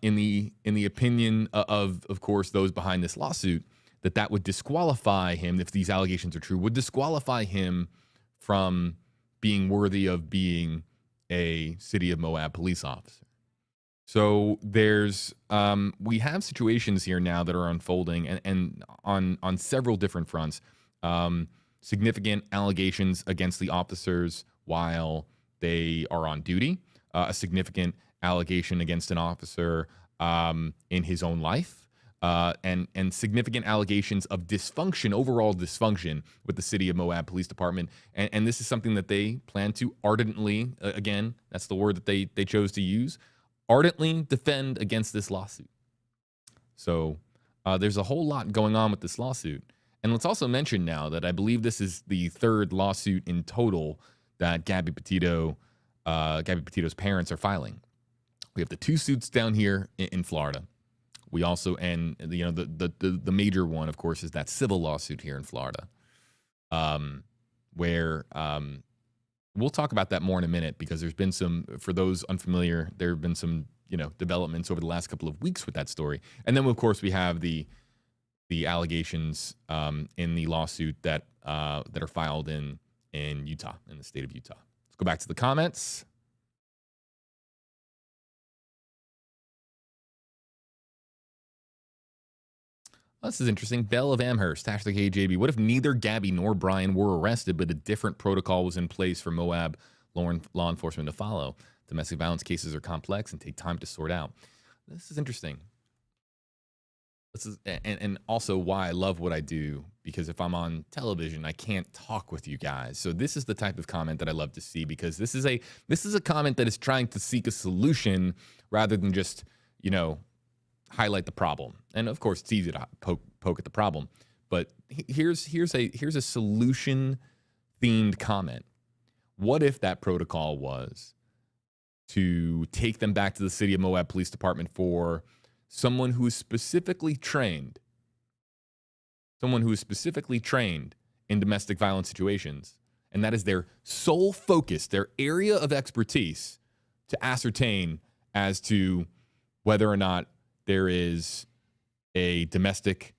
in the opinion of course, those behind this lawsuit, that would disqualify him, if these allegations are true, would disqualify him from being worthy of being a City of Moab police officer. So there's we have situations here now that are unfolding and on several different fronts. Significant allegations against the officers while they are on duty, a significant allegation against an officer in his own life, and significant allegations of dysfunction, overall dysfunction with the City of Moab Police Department. And this is something that they plan to ardently, again, that's the word that they chose to use, ardently defend against this lawsuit. So there's a whole lot going on with this lawsuit. And let's also mention now that I believe this is the third lawsuit in total that Gabby Petito's parents are filing. We have the two suits down here in Florida. We also, and the major one, of course, is that civil lawsuit here in Florida, where we'll talk about that more in a minute, because there's been some, for those unfamiliar, there have been some developments over the last couple of weeks with that story. And then, of course, we have the allegations in the lawsuit that are filed in Utah, in the state of Utah. Let's go back to the comments. This is interesting. Belle of Amherst, #KJB. What if neither Gabby nor Brian were arrested, but a different protocol was in place for Moab law enforcement to follow? Domestic violence cases are complex and take time to sort out. This is interesting. This is, and also why I love what I do, because if I'm on television, I can't talk with you guys. So this is the type of comment that I love to see, because this is a comment that is trying to seek a solution rather than just, highlight the problem. And of course, it's easy to poke at the problem, but here's a solution themed comment. What if that protocol was to take them back to the City of Moab Police Department for someone who is specifically trained in domestic violence situations, and that is their sole focus, their area of expertise, to ascertain as to whether or not there is a domestic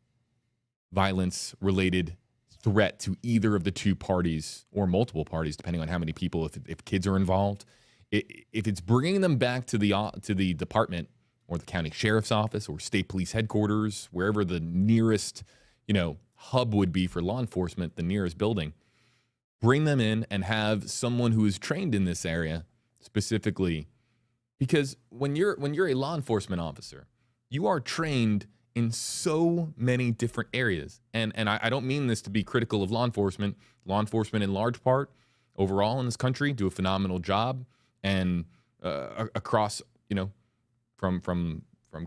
violence related threat to either of the two parties or multiple parties, depending on how many people, if kids are involved. If it's bringing them back to the department or the county sheriff's office or state police headquarters, wherever the nearest, hub would be for law enforcement, the nearest building, bring them in and have someone who is trained in this area specifically. Because when you're a law enforcement officer, you are trained in so many different areas. And I don't mean this to be critical of law enforcement. Law enforcement, in large part, overall in this country, do a phenomenal job. And across, from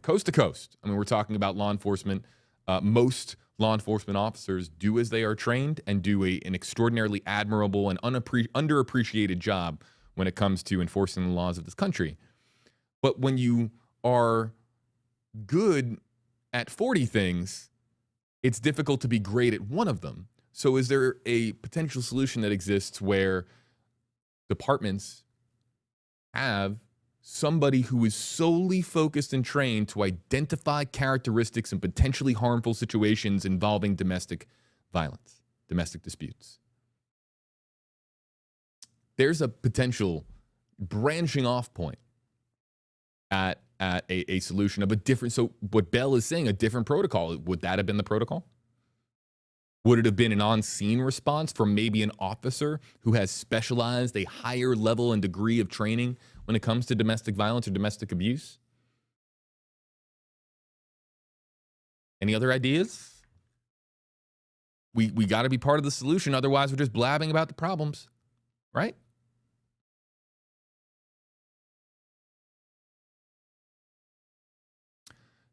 coast to coast. I mean, we're talking about law enforcement. Most law enforcement officers do as they are trained and do an extraordinarily admirable and underappreciated job when it comes to enforcing the laws of this country. But when you are good at 40 things, it's difficult to be great at one of them. So is there a potential solution that exists where departments have somebody who is solely focused and trained to identify characteristics and potentially harmful situations involving domestic violence, domestic disputes? There's a potential branching off point at a solution of a different, so what Bell is saying, a different protocol. Would that have been the protocol? Would it have been an on-scene response from maybe an officer who has specialized a higher level and degree of training when it comes to domestic violence or domestic abuse? Any other ideas? We got to be part of the solution. Otherwise, we're just blabbing about the problems, right?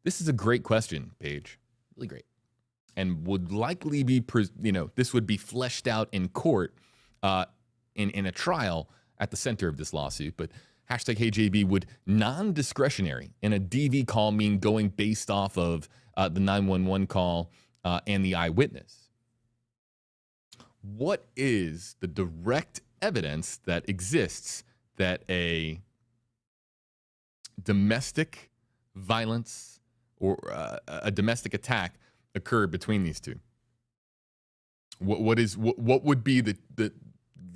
This is a great question, Paige. Really great. and would likely be, this would be fleshed out in court in a trial at the center of this lawsuit. But hashtag HeyJB would non-discretionary in a DV call mean going based off of the 911 call and the eyewitness? What is the direct evidence that exists that a domestic violence or a domestic attack occurred between these two? What would be the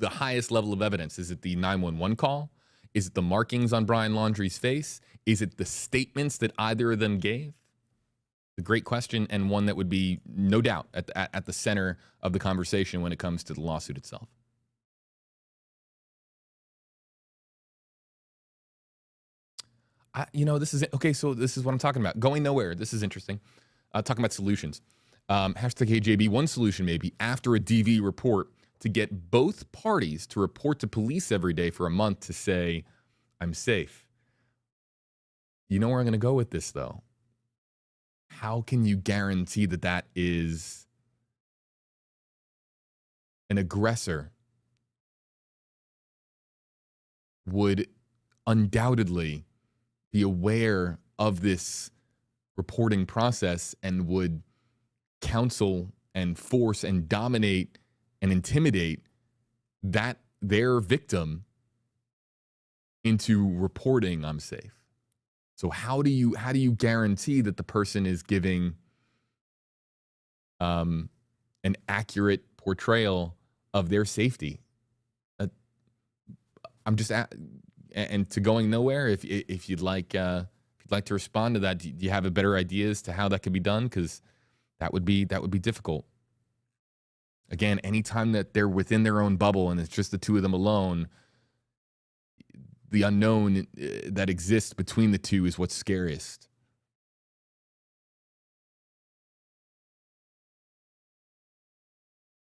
highest level of evidence? Is it the 911 call? Is it the markings on Brian Laundrie's face? Is it the statements that either of them gave? A great question, and one that would be no doubt at the center of the conversation when it comes to the lawsuit itself. This is okay. So this is what I'm talking about. Going nowhere. This is interesting. Talking about solutions. Hashtag HeyJB. One solution maybe after a DV report to get both parties to report to police every day for a month to say, I'm safe. You know where I'm going to go with this, though? How can you guarantee that that is an aggressor would undoubtedly be aware of this reporting process and would counsel and force and dominate and intimidate that their victim into reporting I'm safe? So how do you guarantee that the person is giving an accurate portrayal of their safety? I'm just and to going nowhere. If you'd like to respond to that, do you have a better idea as to how that could be done? Because that would be difficult. Again, anytime that they're within their own bubble and it's just the two of them alone, the unknown that exists between the two is what's scariest.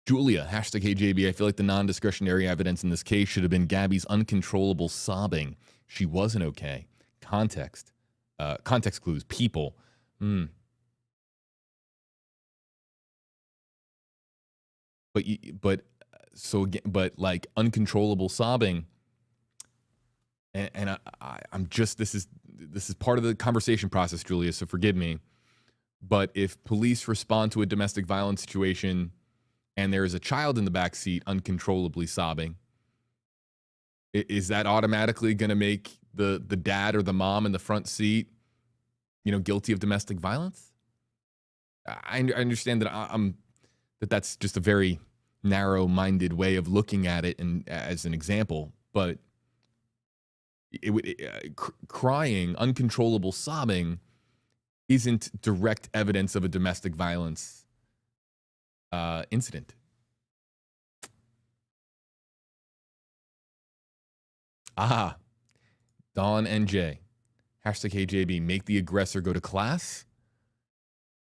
Julia, hashtag HeyJB. I feel like the non-discretionary evidence in this case should have been Gabby's uncontrollable sobbing. She wasn't okay. Context clues, people. But like uncontrollable sobbing. And I'm just, this is part of the conversation process, Julia, so forgive me. But if police respond to a domestic violence situation and there is a child in the back seat uncontrollably sobbing, is that automatically going to make the dad or the mom in the front seat, guilty of domestic violence? I understand that that's just a very narrow-minded way of looking at it and as an example, but crying, uncontrollable sobbing isn't direct evidence of a domestic violence incident. Dawn NJ, hashtag HeyJB. Make the aggressor go to class.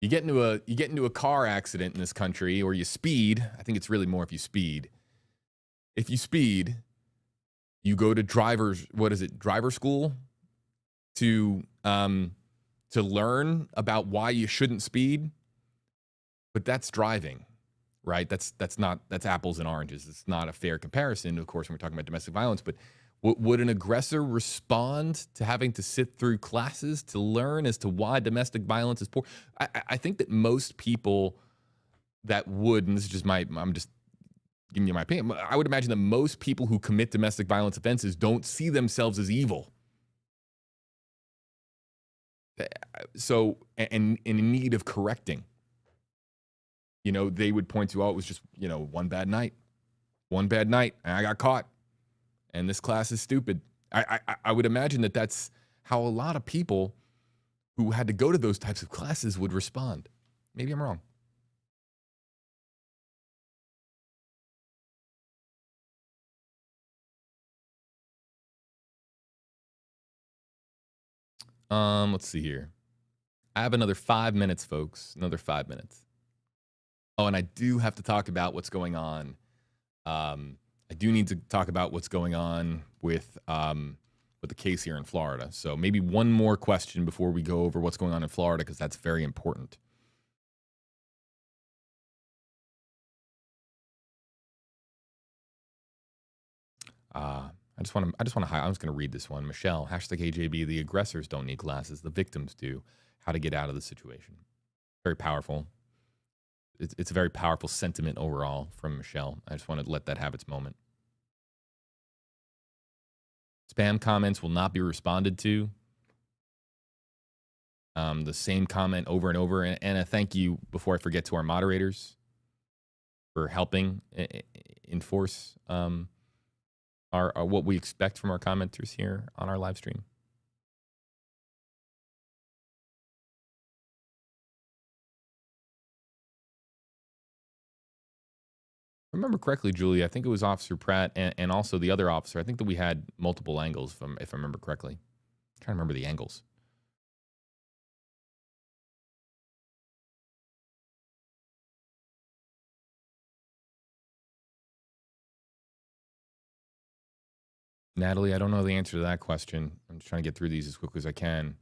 You get into a car accident in this country, or you speed. I think it's really more if you speed. If you speed, you go to driver school to learn about why you shouldn't speed. But that's driving, right? That's apples and oranges. It's not a fair comparison, of course, when we're talking about domestic violence. But would an aggressor respond to having to sit through classes to learn as to why domestic violence is poor? I think that most people that would, and this is just I'm just giving you my opinion, I would imagine that most people who commit domestic violence offenses don't see themselves as evil. So, and in need of correcting. They would point to, it was just, one bad night, and I got caught, and this class is stupid. I would imagine that that's how a lot of people who had to go to those types of classes would respond. Maybe I'm wrong. Let's see here. I have another 5 minutes, folks. Another 5 minutes. Oh, and I do have to talk about what's going on. I do need to talk about what's going on with the case here in Florida. So maybe one more question before we go over what's going on in Florida, because that's very important. I just want to. I'm just going to read this one. Michelle, #AJB. The aggressors don't need glasses. The victims do. How to get out of the situation. Very powerful. It's a very powerful sentiment overall from Michelle. I just want to let that have its moment. Spam comments will not be responded to. The same comment over and over. And a thank you, before I forget, to our moderators for helping enforce our what we expect from our commenters here on our live stream. If I remember correctly, Julie, I think it was Officer Pratt and also the other officer. I think that we had multiple angles, if I remember correctly. I'm trying to remember the angles. Natalie, I don't know the answer to that question. I'm just trying to get through these as quickly as I can.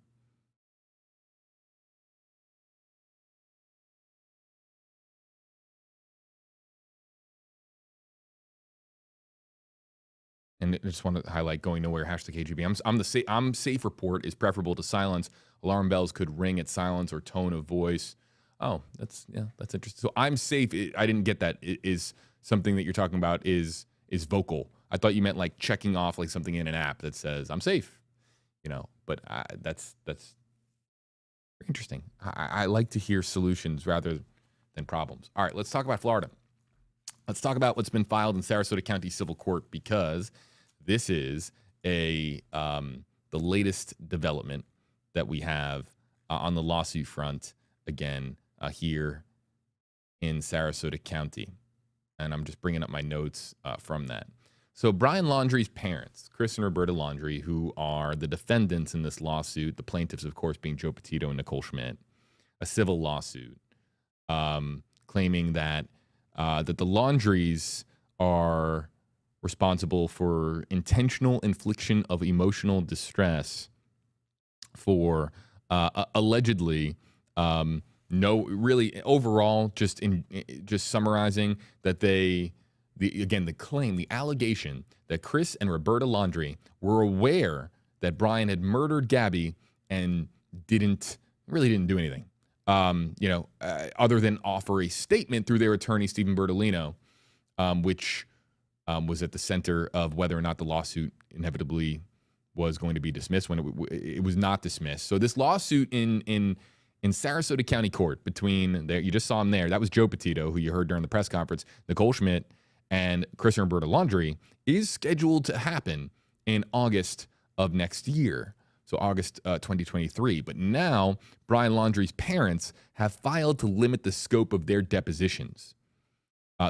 And I just want to highlight going nowhere, #KGB. I'm safe report is preferable to silence. Alarm bells could ring at silence or tone of voice. Oh, that's interesting. So I'm safe. I didn't get that. It is something that you're talking about is vocal. I thought you meant like checking off like something in an app that says I'm safe, but that's very interesting. I like to hear solutions rather than problems. All right, let's talk about Florida. Let's talk about what's been filed in Sarasota County Civil Court, because this is the latest development that we have on the lawsuit front again here in Sarasota County. And I'm just bringing up my notes from that. So Brian Laundrie's parents, Chris and Roberta Laundrie, who are the defendants in this lawsuit, the plaintiffs, of course, being Joe Petito and Nicole Schmidt, a civil lawsuit claiming that the Laundries are responsible for intentional infliction of emotional distress for allegedly overall, just summarizing that the allegation that Chris and Roberta Laundrie were aware that Brian had murdered Gabby and didn't do anything, other than offer a statement through their attorney, Stephen Bertolino, which was at the center of whether or not the lawsuit inevitably was going to be dismissed when it was not dismissed. So this lawsuit in Sarasota County Court between you just saw him there. That was Joe Petito, who you heard during the press conference, Nicole Schmidt, and Chris and Roberta Laundrie, is scheduled to happen in August of next year. So August 2023. But now Brian Laundrie's parents have filed to limit the scope of their depositions.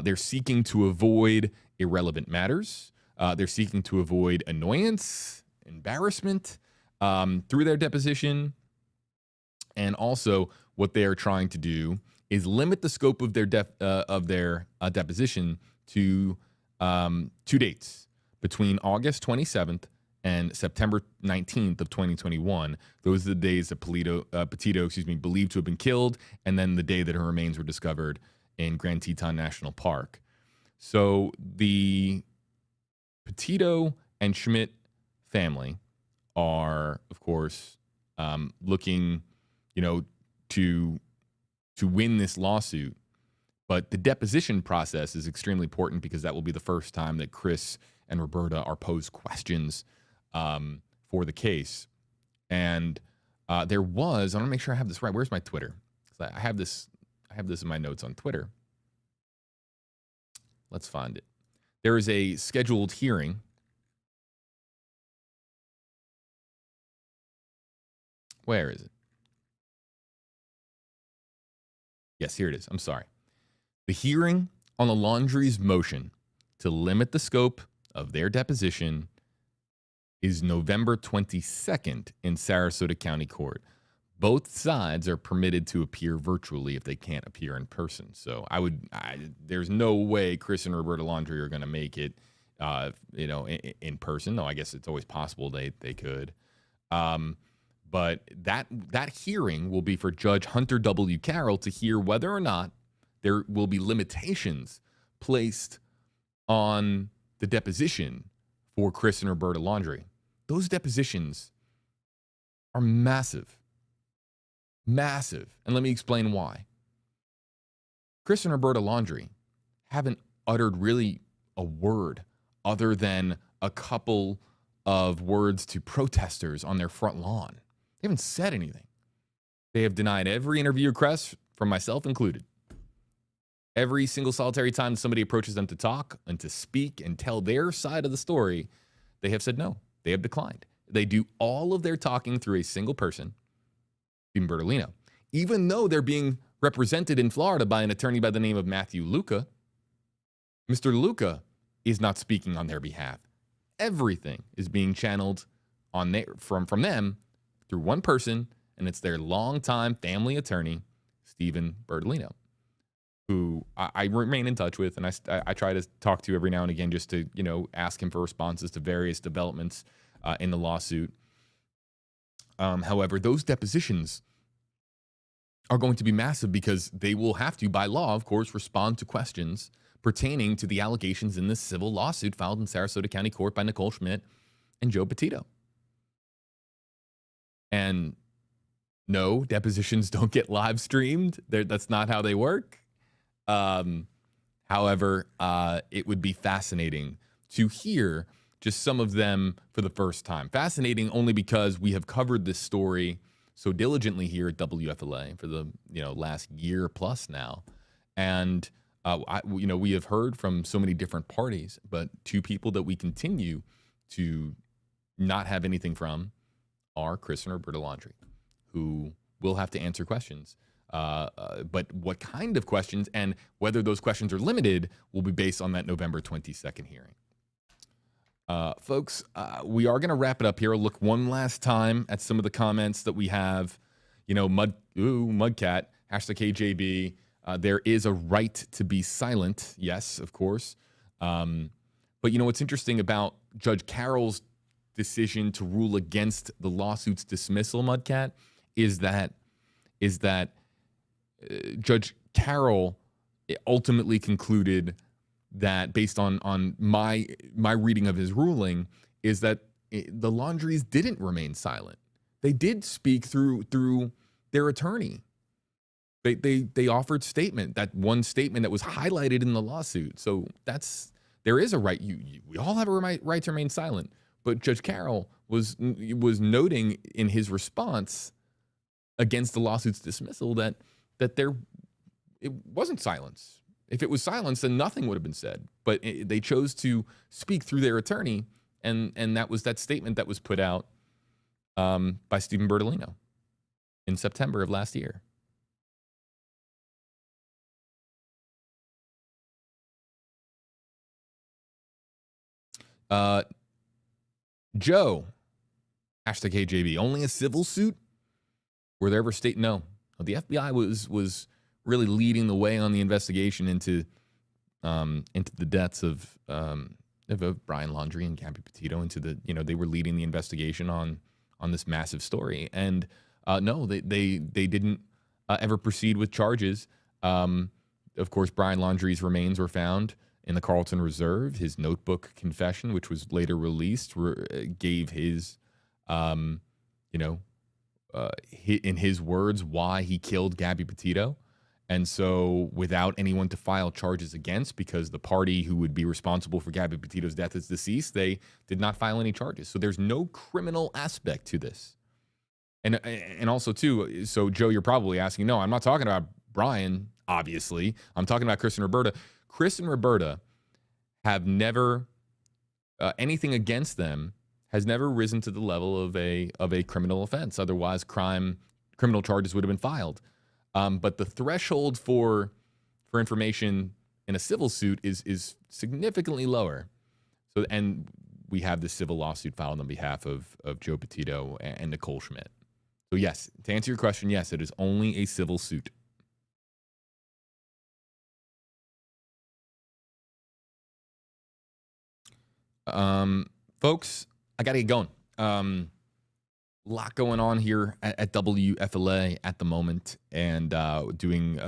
They're seeking to avoid irrelevant matters. They're seeking to avoid annoyance, embarrassment through their deposition. And also what they are trying to do is limit the scope of their deposition to 2 dates between August 27th and September 19th of 2021. Those are the days that Petito, believed to have been killed, and then the day that her remains were discovered in Grand Teton National Park. So the Petito and Schmidt family are, of course, looking, to win this lawsuit. But the deposition process is extremely important because that will be the first time that Chris and Roberta are posed questions for the case. And there was, I want to make sure I have this right. Where's my Twitter? 'Cause I have this in my notes on Twitter. Let's find it. There is a scheduled hearing. Where is it? Yes, here it is. I'm sorry. The hearing on the Laundrie's motion to limit the scope of their deposition is November 22nd in Sarasota County Court. Both sides are permitted to appear virtually if they can't appear in person. So there's no way Chris and Roberta Laundrie are going to make it, in person. Though I guess it's always possible they could. But that hearing will be for Judge Hunter W. Carroll to hear whether or not there will be limitations placed on the deposition for Chris and Roberta Laundrie. Those depositions are massive. Massive. And let me explain why. Chris and Roberta Laundrie haven't uttered really a word other than a couple of words to protesters on their front lawn. They haven't said anything. They have denied every interview request, from myself included. Every single solitary time somebody approaches them to talk and to speak and tell their side of the story, they have said no. They have declined. They do all of their talking through a single person, Stephen Bertolino. Even though they're being represented in Florida by an attorney by the name of Matthew Luca, Mr. Luca is not speaking on their behalf. Everything is being channeled from them through one person, and it's their longtime family attorney, Stephen Bertolino, who I remain in touch with, and I try to talk to every now and again just to, ask him for responses to various developments in the lawsuit. However, those depositions are going to be massive because they will have to, by law, of course, respond to questions pertaining to the allegations in this civil lawsuit filed in Sarasota County Court by Nicole Schmidt and Joe Petito. And no, depositions don't get live streamed. That's not how they work. However, it would be fascinating to hear just some of them for the first time. Fascinating only because we have covered this story so diligently here at WFLA for the last year plus now, and we have heard from so many different parties, but two people that we continue to not have anything from are Chris and Roberta Laundrie, who will have to answer questions. But what kind of questions and whether those questions are limited will be based on that November 22nd hearing. Folks, we are going to wrap it up here. I'll look one last time at some of the comments that we have. Mudcat, #KJB. There is a right to be silent. Yes, of course. But what's interesting about Judge Carroll's decision to rule against the lawsuit's dismissal, Mudcat, is that Judge Carroll ultimately concluded that, based on my reading of his ruling, is that the Laundries didn't remain silent. They did speak through their attorney. They offered statement, that one statement that was highlighted in the lawsuit. So there is a right. We all have a right to remain silent. But Judge Carroll was noting in his response against the lawsuit's dismissal that it wasn't silence. If it was silence, then nothing would have been said. But they chose to speak through their attorney, and that was that statement that was put out by Stephen Bertolino in September of last year. Joe, #KJB, only a civil suit? Were there ever state? No. The FBI was really leading the way on the investigation into the deaths of Brian Laundrie and Gabby Petito. They were leading the investigation on this massive story. And no, they didn't ever proceed with charges. Of course, Brian Laundrie's remains were found in the Carlton Reserve. His notebook confession, which was later released, gave his, in his words, why he killed Gabby Petito. And so, without anyone to file charges against, because the party who would be responsible for Gabby Petito's death is deceased, they did not file any charges. So there's no criminal aspect to this. And also, too, so Joe, you're probably asking, no, I'm not talking about Brian, obviously. I'm talking about Chris and Roberta. Chris and Roberta have never, anything against them has never risen to the level of a criminal offense. Otherwise, criminal charges would have been filed. But the threshold for information in a civil suit is significantly lower. So, and we have this civil lawsuit filed on behalf of Joe Petito and Nicole Schmidt. So yes, to answer your question, yes, it is only a civil suit. Folks, I got to get going. A lot going on here at WFLA at the moment, and doing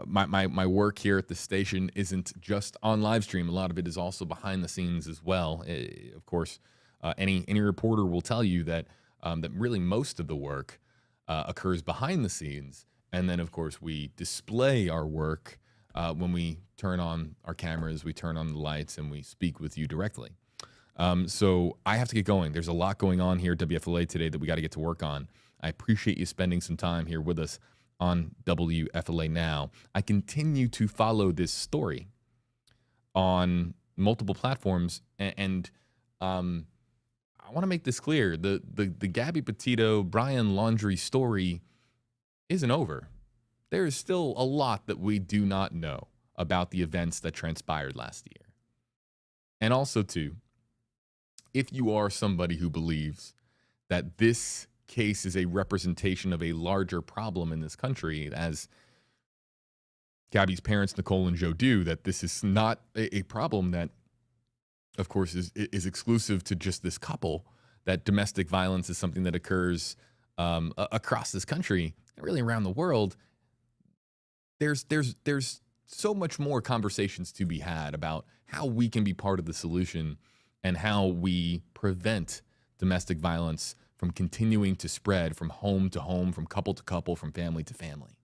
my work here at the station isn't just on live stream. A lot of it is also behind the scenes as well. Of course, any reporter will tell you that that really most of the work occurs behind the scenes, and then of course we display our work when we turn on our cameras, we turn on the lights, and we speak with you directly. So I have to get going. There's a lot going on here at WFLA today that we got to get to work on. I appreciate you spending some time here with us on WFLA Now. I continue to follow this story on multiple platforms, and I want to make this clear. The Gabby Petito, Brian Laundrie story isn't over. There is still a lot that we do not know about the events that transpired last year. And also, too, if you are somebody who believes that this case is a representation of a larger problem in this country, as Gabby's parents, Nicole and Joe, do, that this is not a problem that, of course, is exclusive to just this couple, that domestic violence is something that occurs across this country and really around the world, there's so much more conversations to be had about how we can be part of the solution and how we prevent domestic violence from continuing to spread from home to home, from couple to couple, from family to family.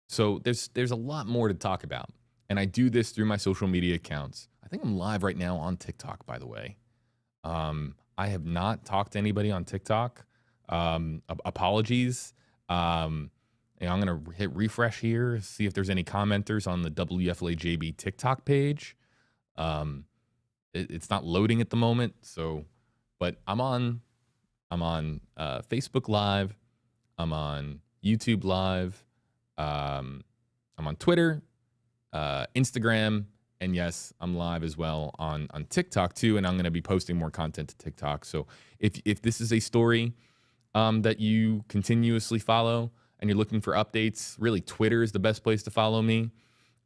So there's a lot more to talk about. And I do this through my social media accounts. I think I'm live right now on TikTok, by the way. I have not talked to anybody on TikTok. Apologies. I'm going to hit refresh here, see if there's any commenters on the WFLA-JB TikTok page. It's not loading at the moment, but I'm on Facebook Live. I'm on YouTube Live. I'm on Twitter, Instagram, and yes, I'm live as well on TikTok too. And I'm going to be posting more content to TikTok. So if this is a story that you continuously follow and you're looking for updates, really Twitter is the best place to follow me.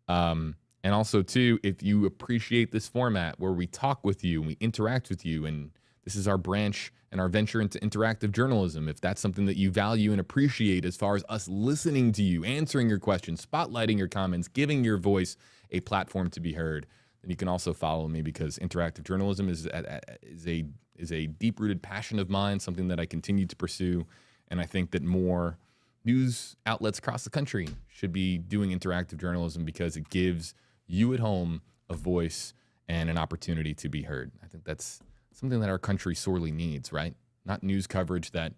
And also too, if you appreciate this format where we talk with you and we interact with you, and this is our branch and our venture into interactive journalism. If that's something that you value and appreciate as far as us listening to you, answering your questions, spotlighting your comments, giving your voice a platform to be heard, then you can also follow me, because interactive journalism is a deep-rooted passion of mine, something that I continue to pursue. And I think that more news outlets across the country should be doing interactive journalism, because it gives you at home a voice and an opportunity to be heard. I think that's something that our country sorely needs, right? Not news coverage that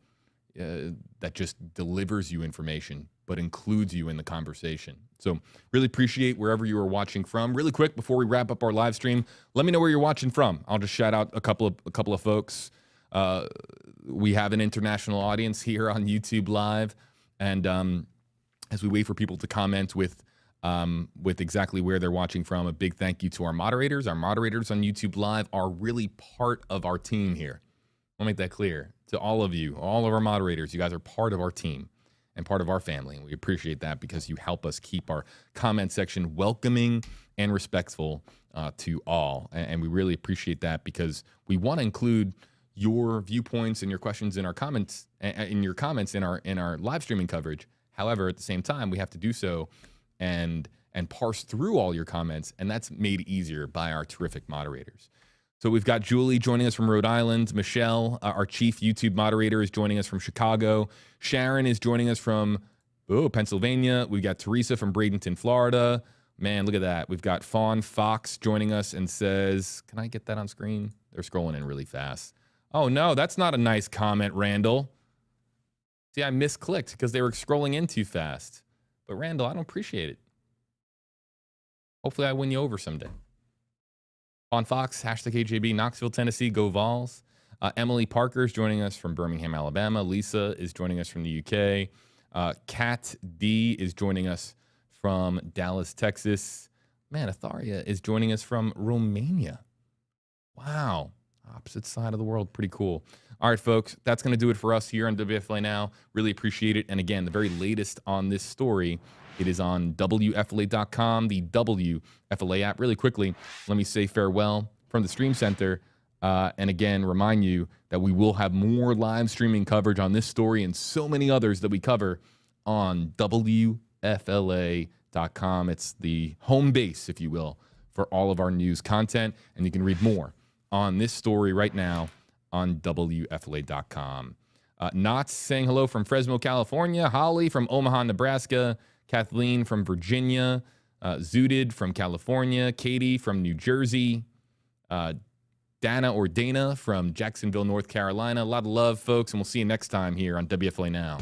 just delivers you information, but includes you in the conversation. So really appreciate wherever you are watching from. Really quick, before we wrap up our live stream, let me know where you're watching from. I'll just shout out a couple of folks. We have an international audience here on YouTube Live, and as we wait for people to comment with exactly where they're watching from, a big thank you to our moderators. Our moderators on YouTube Live are really part of our team here. I'll make that clear to all of you, all of our moderators. You guys are part of our team and part of our family, and we appreciate that, because you help us keep our comment section welcoming and respectful to all. And we really appreciate that, because we want to include your viewpoints and your questions in our comments, in our live streaming coverage. However, at the same time, we have to do so and parse through all your comments, and that's made easier by our terrific moderators. So we've got Julie joining us from Rhode Island. Michelle, our chief YouTube moderator, is joining us from Chicago. Sharon is joining us from Pennsylvania. We've got Teresa from Bradenton, Florida. Man, look at that. We've got Fawn Fox joining us and says, can I get that on screen? They're scrolling in really fast. Oh, no, that's not a nice comment, Randall. See, I misclicked because they were scrolling in too fast. But Randall, I don't appreciate it. Hopefully I win you over someday. On Fox, #AJB, Knoxville, Tennessee, go Vols. Emily Parker is joining us from Birmingham, Alabama. Lisa is joining us from the UK. Kat D is joining us from Dallas, Texas. Man, Atharia is joining us from Romania. Wow. Opposite side of the world. Pretty cool. All right, folks, that's going to do it for us here on WFLA Now. Really appreciate it. And again, the very latest on this story, it is on WFLA.com, the WFLA app. Really quickly, let me say farewell from the Stream Center. And again, remind you that we will have more live streaming coverage on this story and so many others that we cover on WFLA WFLA.com. It's the home base, if you will, for all of our news content. And you can read more on this story right now on WFLA.com. Knott's saying hello from Fresno, California. Holly from Omaha, Nebraska. Kathleen from Virginia. Zooted from California. Katie from New Jersey. Dana from Jacksonville, North Carolina. A lot of love, folks, and we'll see you next time here on WFLA Now.